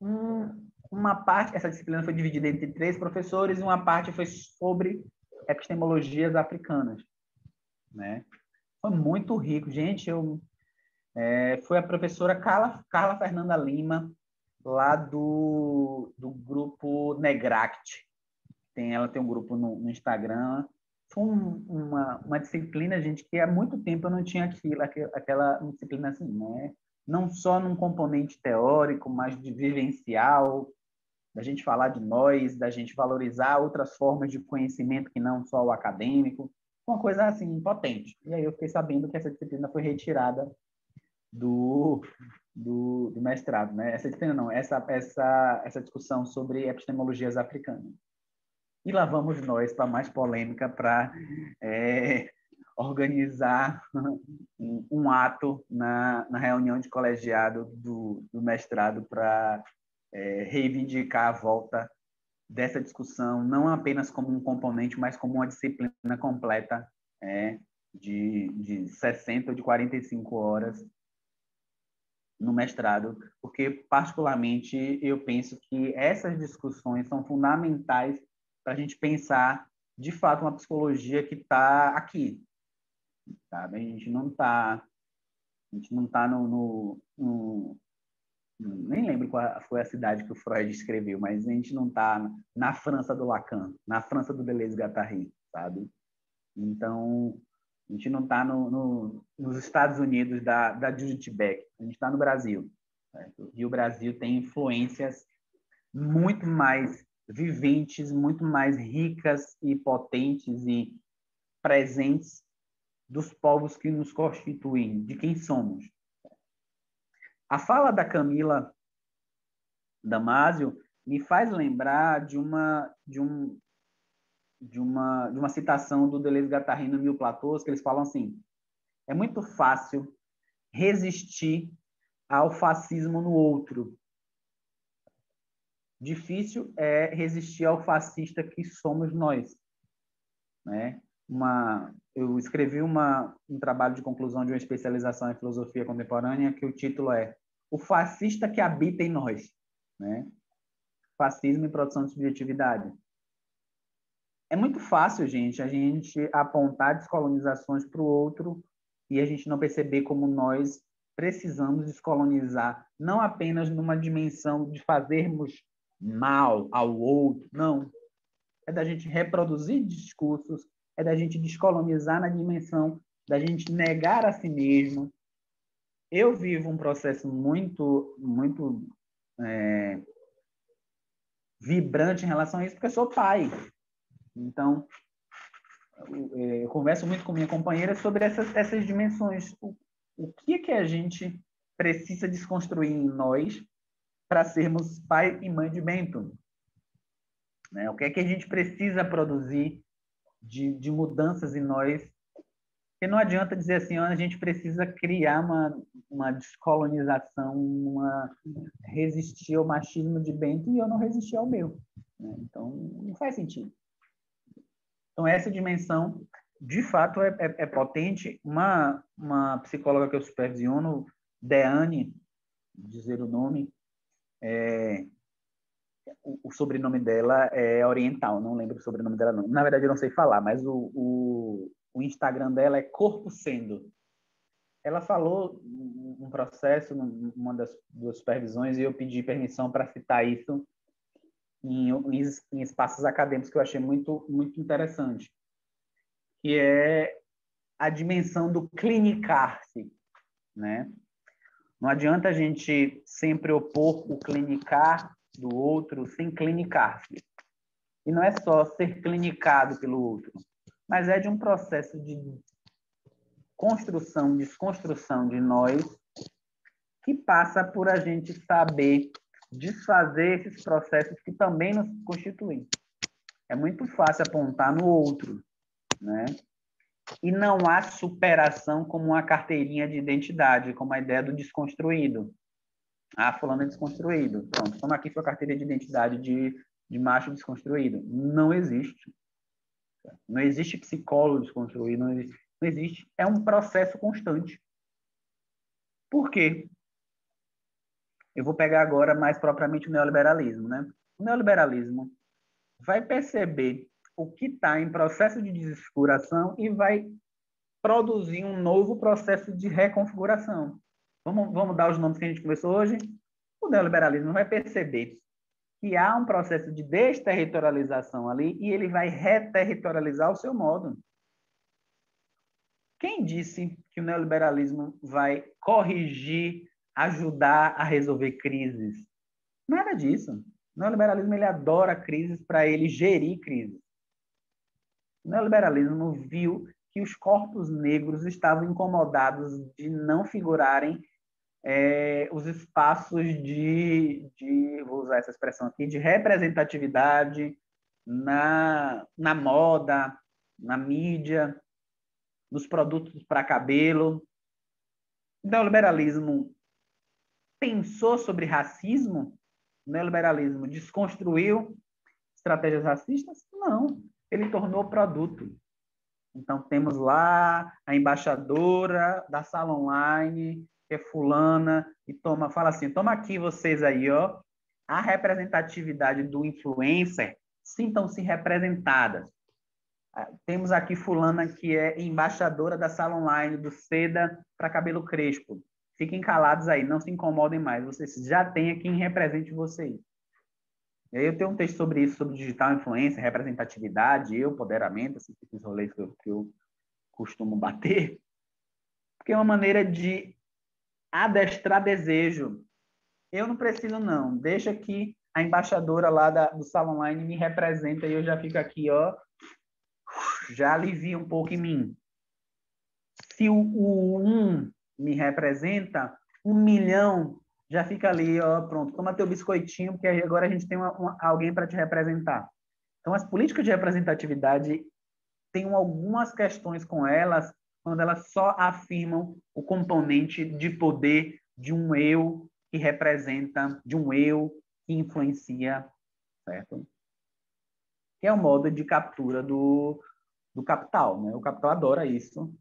uma parte, essa disciplina foi dividida entre 3 professores e uma parte foi sobre epistemologias africanas, né? Foi muito rico. Gente, foi a professora Carla Fernanda Lima, lá do grupo Negract. Ela tem um grupo no Instagram. Foi uma disciplina, gente, que há muito tempo eu não tinha aquela disciplina assim, né? Não só num componente teórico, mas de vivencial, da gente falar de nós, da gente valorizar outras formas de conhecimento que não só o acadêmico, uma coisa assim, potente. E aí eu fiquei sabendo que essa disciplina foi retirada do mestrado, né? Essa disciplina não, essa discussão sobre epistemologias africanas. E lá vamos nós para mais polêmica, para organizar um ato na reunião de colegiado do mestrado para reivindicar a volta dessa discussão, não apenas como um componente, mas como uma disciplina completa de 60 ou de 45 horas no mestrado, porque, particularmente, eu penso que essas discussões são fundamentais para a gente pensar, de fato, uma psicologia que está aqui. Sabe? A gente não está nem lembro qual foi a cidade que o Freud escreveu, mas a gente não está na França do Lacan, na França do Deleuze-Guattari, sabe? Então, a gente não está nos Estados Unidos da Judith Beck, a gente está no Brasil. Certo? E o Brasil tem influências muito mais viventes, muito mais ricas e potentes e presentes dos povos que nos constituem, de quem somos. A fala da Camila Damasio me faz lembrar de uma citação do Deleuze-Guattari no Mil Platôs, que eles falam assim: é muito fácil resistir ao fascismo no outro. Difícil é resistir ao fascista que somos nós, né? Eu escrevi um trabalho de conclusão de uma especialização em filosofia contemporânea que o título é O Fascista que Habita em Nós, né? Fascismo e produção de subjetividade. É muito fácil, gente, a gente apontar descolonizações para o outro e a gente não perceber como nós precisamos descolonizar, não apenas numa dimensão de fazermos mal ao outro, não. É da gente reproduzir discursos, é da gente descolonizar na dimensão da gente negar a si mesmo. Eu vivo um processo muito vibrante em relação a isso, porque eu sou pai. Então, eu converso muito com minha companheira sobre essas dimensões. O que a gente precisa desconstruir em nós para sermos pai e mãe de Bento? Né? O que é que a gente precisa produzir de mudanças em nós? Porque não adianta dizer assim, a gente precisa criar uma descolonização, resistir ao machismo de Bento e eu não resistir ao meu. Né? Então, não faz sentido. Então, essa dimensão, de fato, é potente. Uma psicóloga que eu supervisiono, Deane, dizer o nome, o sobrenome dela é oriental, não lembro o sobrenome dela, não. Na verdade, eu não sei falar, mas o Instagram dela é Corpo Sendo. Ela falou um processo, numa das duas supervisões, e eu pedi permissão para citar isso em espaços acadêmicos que eu achei muito, muito interessante, que é a dimensão do clinicar-se, né? Não adianta a gente sempre opor o clinicar do outro sem clinicar-se. E não é só ser clinicado pelo outro, mas é de um processo de construção, desconstrução de nós, que passa por a gente saber desfazer esses processos que também nos constituem. É muito fácil apontar no outro, né? E não há superação como uma carteirinha de identidade, como a ideia do desconstruído. Fulano é desconstruído. Pronto, toma aqui sua carteira de identidade de macho desconstruído. Não existe. Não existe psicólogo desconstruído, não existe. É um processo constante. Por quê? Eu vou pegar agora mais propriamente o neoliberalismo, né? O neoliberalismo vai perceber o que está em processo de desconfiguração e vai produzir um novo processo de reconfiguração. Vamos dar os nomes que a gente conversou hoje? O neoliberalismo vai perceber que há um processo de desterritorialização ali e ele vai reterritorializar o seu modo. Quem disse que o neoliberalismo vai corrigir, ajudar a resolver crises? Nada disso. O neoliberalismo ele adora crises para ele gerir crises. O neoliberalismo viu que os corpos negros estavam incomodados de não figurarem os espaços vou usar essa expressão aqui, de representatividade na moda, na mídia, nos produtos para cabelo. O neoliberalismo pensou sobre racismo? O neoliberalismo desconstruiu estratégias racistas? Não. Ele tornou produto. Então, temos lá a embaixadora da sala online, que é fulana, e fala assim, toma aqui vocês aí, ó, a representatividade do influencer, sintam-se representadas. Temos aqui fulana que é embaixadora da sala online do Seda para cabelo crespo. Fiquem calados aí, não se incomodem mais, vocês já têm quem represente vocês. E aí eu tenho um texto sobre isso, sobre digital influência, representatividade, empoderamento, esses rolês que eu costumo bater, porque é uma maneira de adestrar desejo. Eu não preciso, não. Deixa que a embaixadora lá do Salão Online me representa e eu já fico aqui, ó, já alivia um pouco em mim. Se o 1 me representa, 1 milhão já fica ali, ó, pronto, toma teu biscoitinho, porque agora a gente tem alguém para te representar. Então, as políticas de representatividade têm algumas questões com elas, quando elas só afirmam o componente de poder de um eu que representa, de um eu que influencia, certo? Que é o modo de captura do capital, né? O capital adora isso,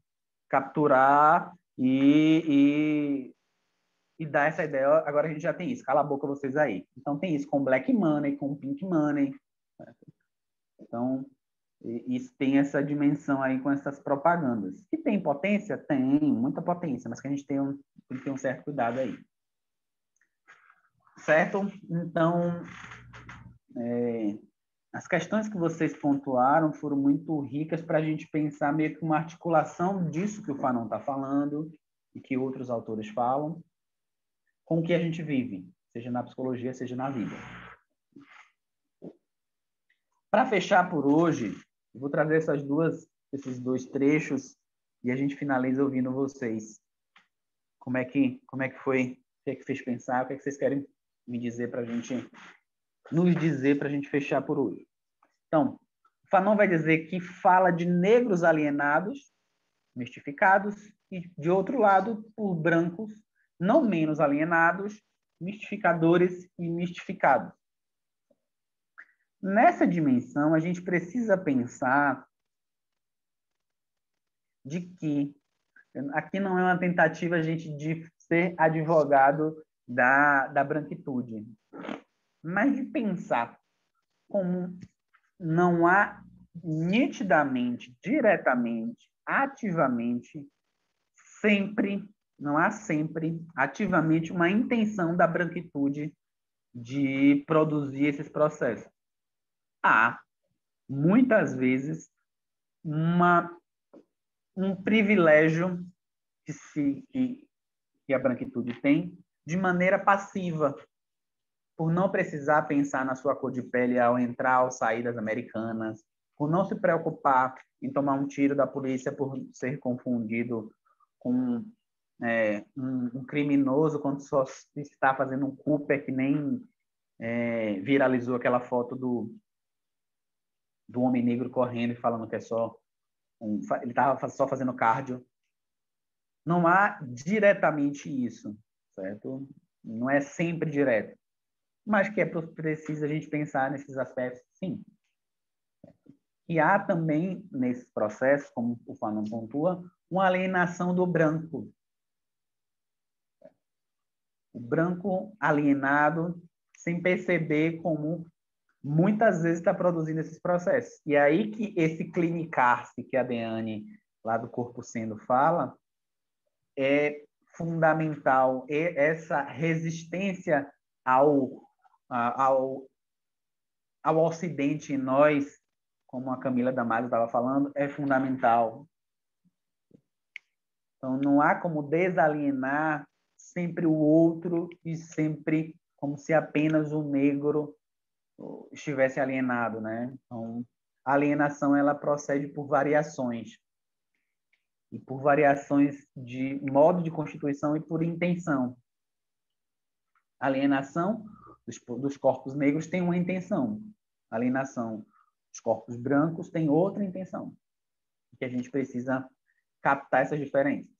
capturar e dar essa ideia. Agora a gente já tem isso, cala a boca vocês aí. Então tem isso com black money, com pink money. Certo? Então E isso tem essa dimensão aí com essas propagandas. Que tem potência? Tem, muita potência, mas que a gente tem que ter um certo cuidado aí. Certo? Então, as questões que vocês pontuaram foram muito ricas para a gente pensar meio que uma articulação disso que o Fanon está falando e que outros autores falam com o que a gente vive, seja na psicologia, seja na vida. Para fechar por hoje, eu vou trazer esses dois trechos e a gente finaliza ouvindo vocês. Como é que foi? O que é que fez pensar? O que é que vocês querem me dizer para a gente, nos dizer para a gente fechar por hoje? Então, Fanon vai dizer que fala de negros alienados, mistificados, e, de outro lado, por brancos, não menos alienados, mistificadores e mistificados. Nessa dimensão, a gente precisa pensar de que aqui não é uma tentativa, gente, de ser advogado da branquitude, mas de pensar como não há nitidamente, diretamente, ativamente, não há sempre ativamente uma intenção da branquitude de produzir esses processos. Há, muitas vezes, um privilégio que a branquitude tem de maneira passiva, por não precisar pensar na sua cor de pele ao entrar ou sair das Americanas, por não se preocupar em tomar um tiro da polícia por ser confundido com um criminoso quando só está fazendo um Cooper, que nem viralizou aquela foto do homem negro correndo e falando que é só ele estava só fazendo cardio. Não há diretamente isso, certo? Não é sempre direto. Mas que é preciso a gente pensar nesses aspectos, sim. E há também, nesse processo, como o Fanon pontua, uma alienação do branco. O branco alienado, sem perceber como muitas vezes está produzindo esses processos. E aí que esse clinicar-se que a Deane, lá do Corpo Sendo, fala, é fundamental. E essa resistência ao Ocidente em nós, como a Camila Damasio estava falando, é fundamental. Então, não há como desalienar sempre o outro e sempre como se apenas o negro estivesse alienado, né? Então, a alienação ela procede por variações. E por variações de modo de constituição e por intenção. A alienação dos corpos negros tem uma intenção. A alienação dos corpos brancos tem outra intenção. Que a gente precisa captar essas diferenças.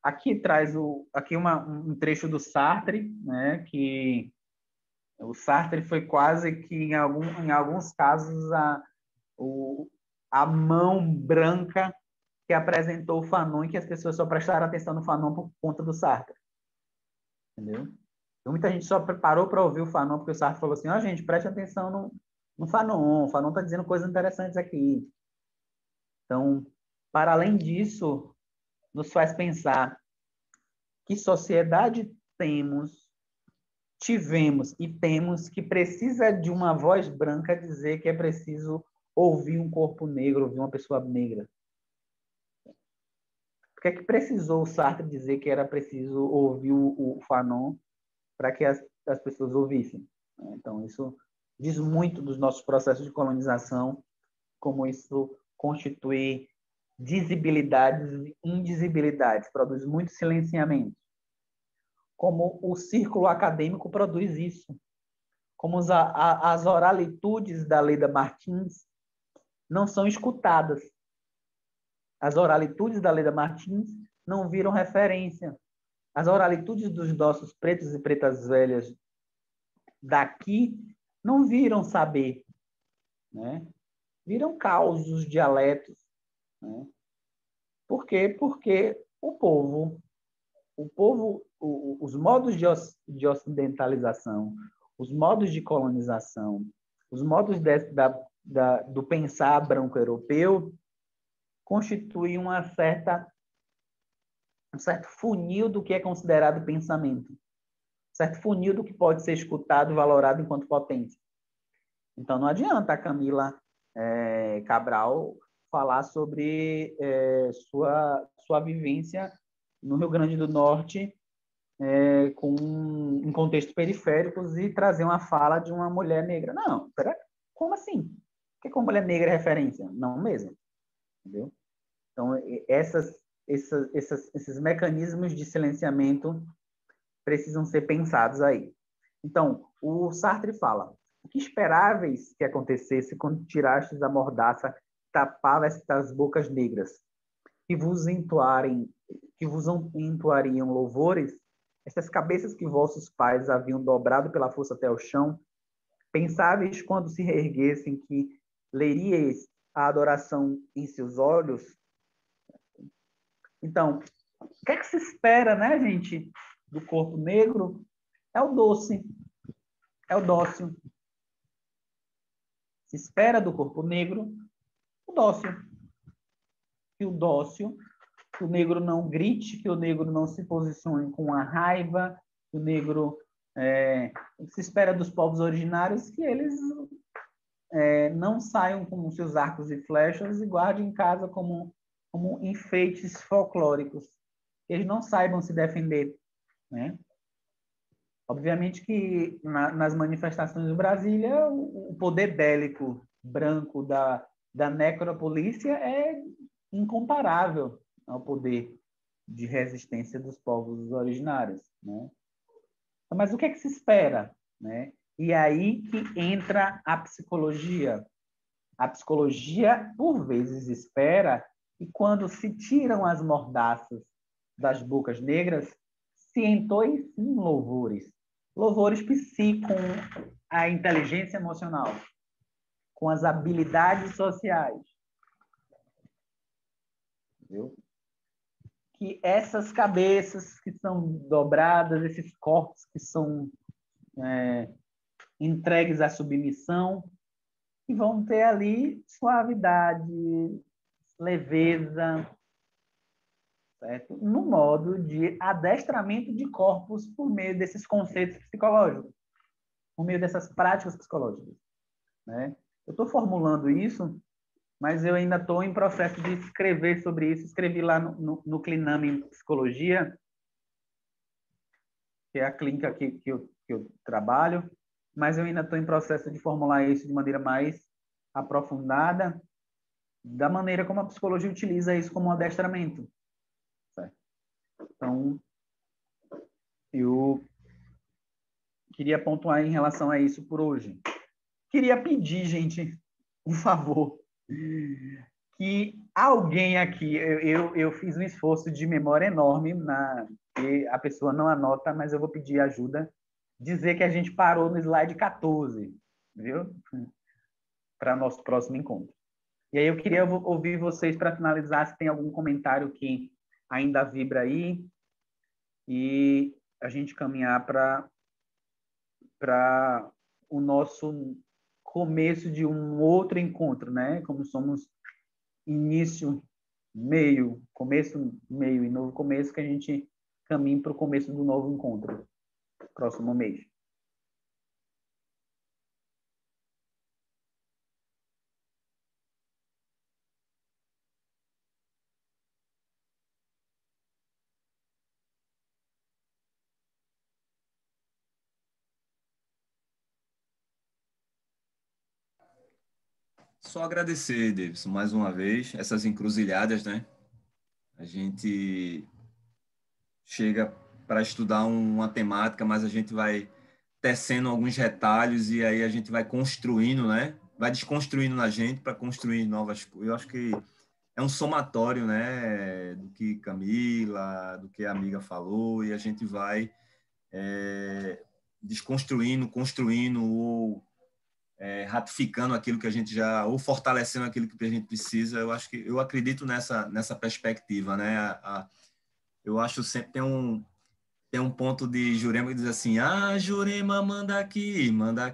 Aqui traz um trecho do Sartre, né, que o Sartre foi quase que, em alguns casos, a mão branca que apresentou o Fanon e que as pessoas só prestaram atenção no Fanon por conta do Sartre. Entendeu? Então, muita gente só parou para ouvir o Fanon porque o Sartre falou assim, gente, preste atenção no Fanon. O Fanon está dizendo coisas interessantes aqui. Então, para além disso, nos faz pensar que sociedade tivemos e temos que precisa de uma voz branca dizer que é preciso ouvir um corpo negro, ouvir uma pessoa negra. Por que é que precisou o Sartre dizer que era preciso ouvir o Fanon para que as pessoas ouvissem? Então, isso diz muito dos nossos processos de colonização, como isso constitui dizibilidades e indisibilidades, produz muito silenciamento. Como o círculo acadêmico produz isso. Como as oralitudes da Leda Martins não são escutadas. As oralitudes da Leda Martins não viram referência. As oralitudes dos nossos pretos e pretas velhas daqui não viram saber, né? Viram causos, dialetos. Né? Por quê? Porque os modos de ocidentalização, os modos de colonização, os modos do pensar branco europeu constitui um certo funil do que é considerado pensamento, certo funil do que pode ser escutado e valorado enquanto potência. Então, não adianta a Camila Cabral falar sobre sua vivência no Rio Grande do Norte em contextos periféricos e trazer uma fala de uma mulher negra. Não, como assim? Por que uma mulher negra é referência? Não mesmo. Entendeu? Então, esses mecanismos de silenciamento precisam ser pensados aí. Então, o Sartre fala: o que esperáveis que acontecesse quando tirastes a mordaça, tapava estas bocas negras, que vos entoariam louvores, estas cabeças que vossos pais haviam dobrado pela força até o chão, pensáveis quando se reerguessem que leríeis a adoração em seus olhos? Então, o que é que se espera, né, gente, do corpo negro? É o doce, é o dócil. Se espera do corpo negro o dócil. Que o dócil, que o negro não grite, que o negro não se posicione com a raiva, que o negro se espera dos povos originários que eles não saiam com seus arcos e flechas e guardem em casa como enfeites folclóricos. Que eles não saibam se defender, né? Obviamente que nas manifestações de Brasília, o poder bélico branco da necropolícia é incomparável ao poder de resistência dos povos originários, né? Mas o que é que se espera, né? E aí que entra a psicologia. A psicologia, por vezes, espera que quando se tiram as mordaças das bocas negras, se entoem sim louvores. Louvores com a inteligência emocional, com as habilidades sociais. Entendeu? Que essas cabeças que são dobradas, esses corpos que são entregues à submissão, que vão ter ali suavidade, leveza, certo? No modo de adestramento de corpos por meio desses conceitos psicológicos, por meio dessas práticas psicológicas, né? Eu estou formulando isso, mas eu ainda estou em processo de escrever sobre isso. Escrevi lá no Cliname em Psicologia, que é a clínica que eu trabalho, mas eu ainda estou em processo de formular isso de maneira mais aprofundada, da maneira como a psicologia utiliza isso como um adestramento. Certo? Então, eu queria pontuar em relação a isso por hoje. Queria pedir, gente, um favor, que alguém aqui, eu fiz um esforço de memória enorme, que a pessoa não anota, mas eu vou pedir ajuda, dizer que a gente parou no slide 14, viu? Para nosso próximo encontro. E aí eu queria ouvir vocês para finalizar, se tem algum comentário que ainda vibra aí, e a gente caminhar para o nosso começo de um outro encontro, né? Como somos início, meio, começo, meio e novo começo, que a gente caminha para o começo do novo encontro, próximo mês. Só agradecer, Davidson, mais uma vez, essas encruzilhadas, né? A gente chega para estudar uma temática, mas a gente vai tecendo alguns retalhos e aí a gente vai construindo, né? Vai desconstruindo na gente para construir novas coisas. Eu acho que é um somatório, né? Do que Camila, do que a amiga falou, e a gente vai desconstruindo, construindo ou ratificando aquilo que a gente já, ou fortalecendo aquilo que a gente precisa. Eu acredito nessa perspectiva, né? Eu acho sempre tem um ponto de Jurema que diz assim: ah, Jurema, manda aqui, manda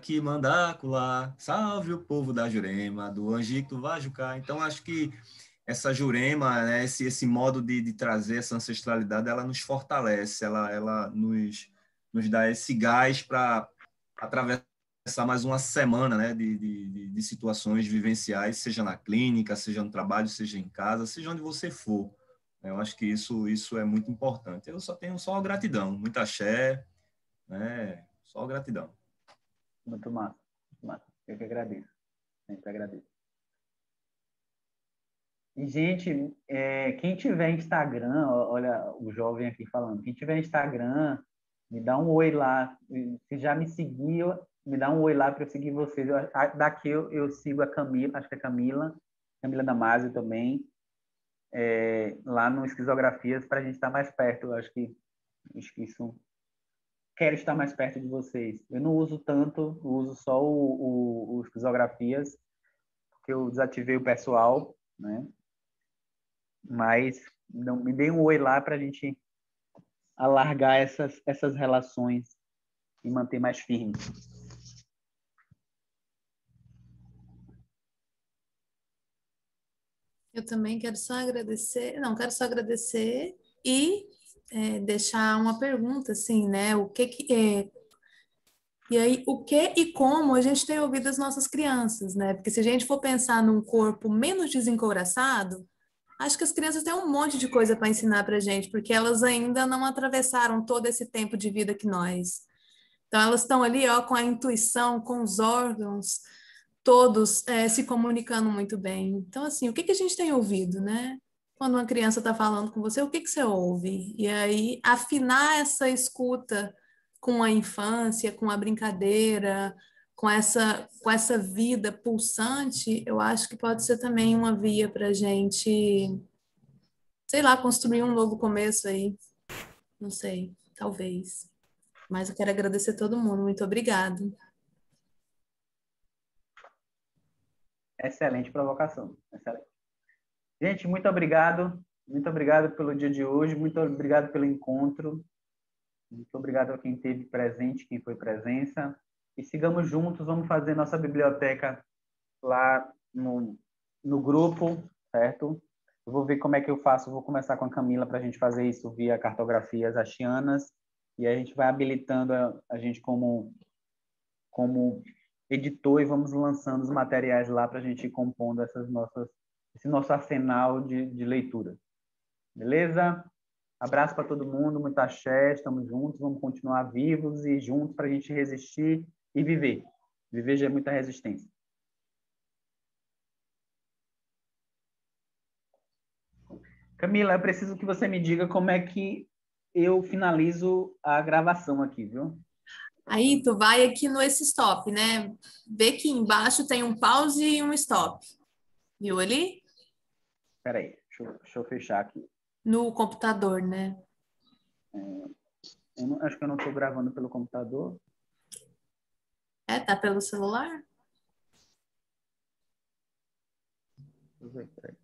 acolá. Salve o povo da Jurema, do Angico Vajucá. Então, acho que essa Jurema, né, esse modo de trazer essa ancestralidade, ela nos fortalece, ela nos dá esse gás para atravessar mais uma semana, né, de situações vivenciais, seja na clínica, seja no trabalho, seja em casa, seja onde você for. Eu acho que isso é muito importante. Eu só tenho só gratidão, muita axé, né? Só gratidão. Muito massa, muito massa. Eu que agradeço. Sempre agradeço. E, gente, quem tiver Instagram, olha o jovem aqui falando, quem tiver Instagram, me dá um oi lá. Se já me seguiu, me dá um oi lá para eu seguir vocês. Daqui eu sigo a Camila, acho que é Camila Damasio também, lá no Esquizografias, para a gente estar mais perto. Eu acho que isso. Quero estar mais perto de vocês. Eu não uso tanto, uso só o Esquizografias, porque eu desativei o pessoal, né? Mas não, me dê um oi lá para a gente alargar essas relações e manter mais firme. Eu também quero só agradecer, não, quero só agradecer e deixar uma pergunta, assim, né? E aí, o que e como a gente tem ouvido as nossas crianças, né? Porque se a gente for pensar num corpo menos desencouraçado, acho que as crianças têm um monte de coisa para ensinar para a gente, porque elas ainda não atravessaram todo esse tempo de vida que nós. Então, elas estão ali, ó, com a intuição, com os órgãos, todos se comunicando muito bem. Então, assim, o que que a gente tem ouvido, né? Quando uma criança está falando com você, o que que você ouve? E aí, afinar essa escuta com a infância, com a brincadeira, com essa vida pulsante, eu acho que pode ser também uma via para a gente, sei lá, construir um novo começo aí. Não sei, talvez. Mas eu quero agradecer a todo mundo. Muito obrigado. Excelente provocação. Excelente. Gente, muito obrigado. Muito obrigado pelo dia de hoje. Muito obrigado pelo encontro. Muito obrigado a quem esteve presente, quem foi presença. E sigamos juntos. Vamos fazer nossa biblioteca lá no grupo, certo? Eu vou ver como é que eu faço. Vou começar com a Camila para a gente fazer isso via cartografias axianas. E a gente vai habilitando a gente como editor e vamos lançando os materiais lá para a gente ir compondo esse nosso arsenal de leitura. Beleza? Abraço para todo mundo, muita axé, estamos juntos, vamos continuar vivos e juntos para a gente resistir e viver. Viver já é muita resistência. Camila, eu preciso que você me diga como é que eu finalizo a gravação aqui, viu? Aí tu vai aqui no esse stop, né? Vê que embaixo tem um pause e um stop. Viu ali? Espera aí, deixa eu fechar aqui. No computador, né? Acho que eu não estou gravando pelo computador. Tá pelo celular? Deixa eu ver, peraí.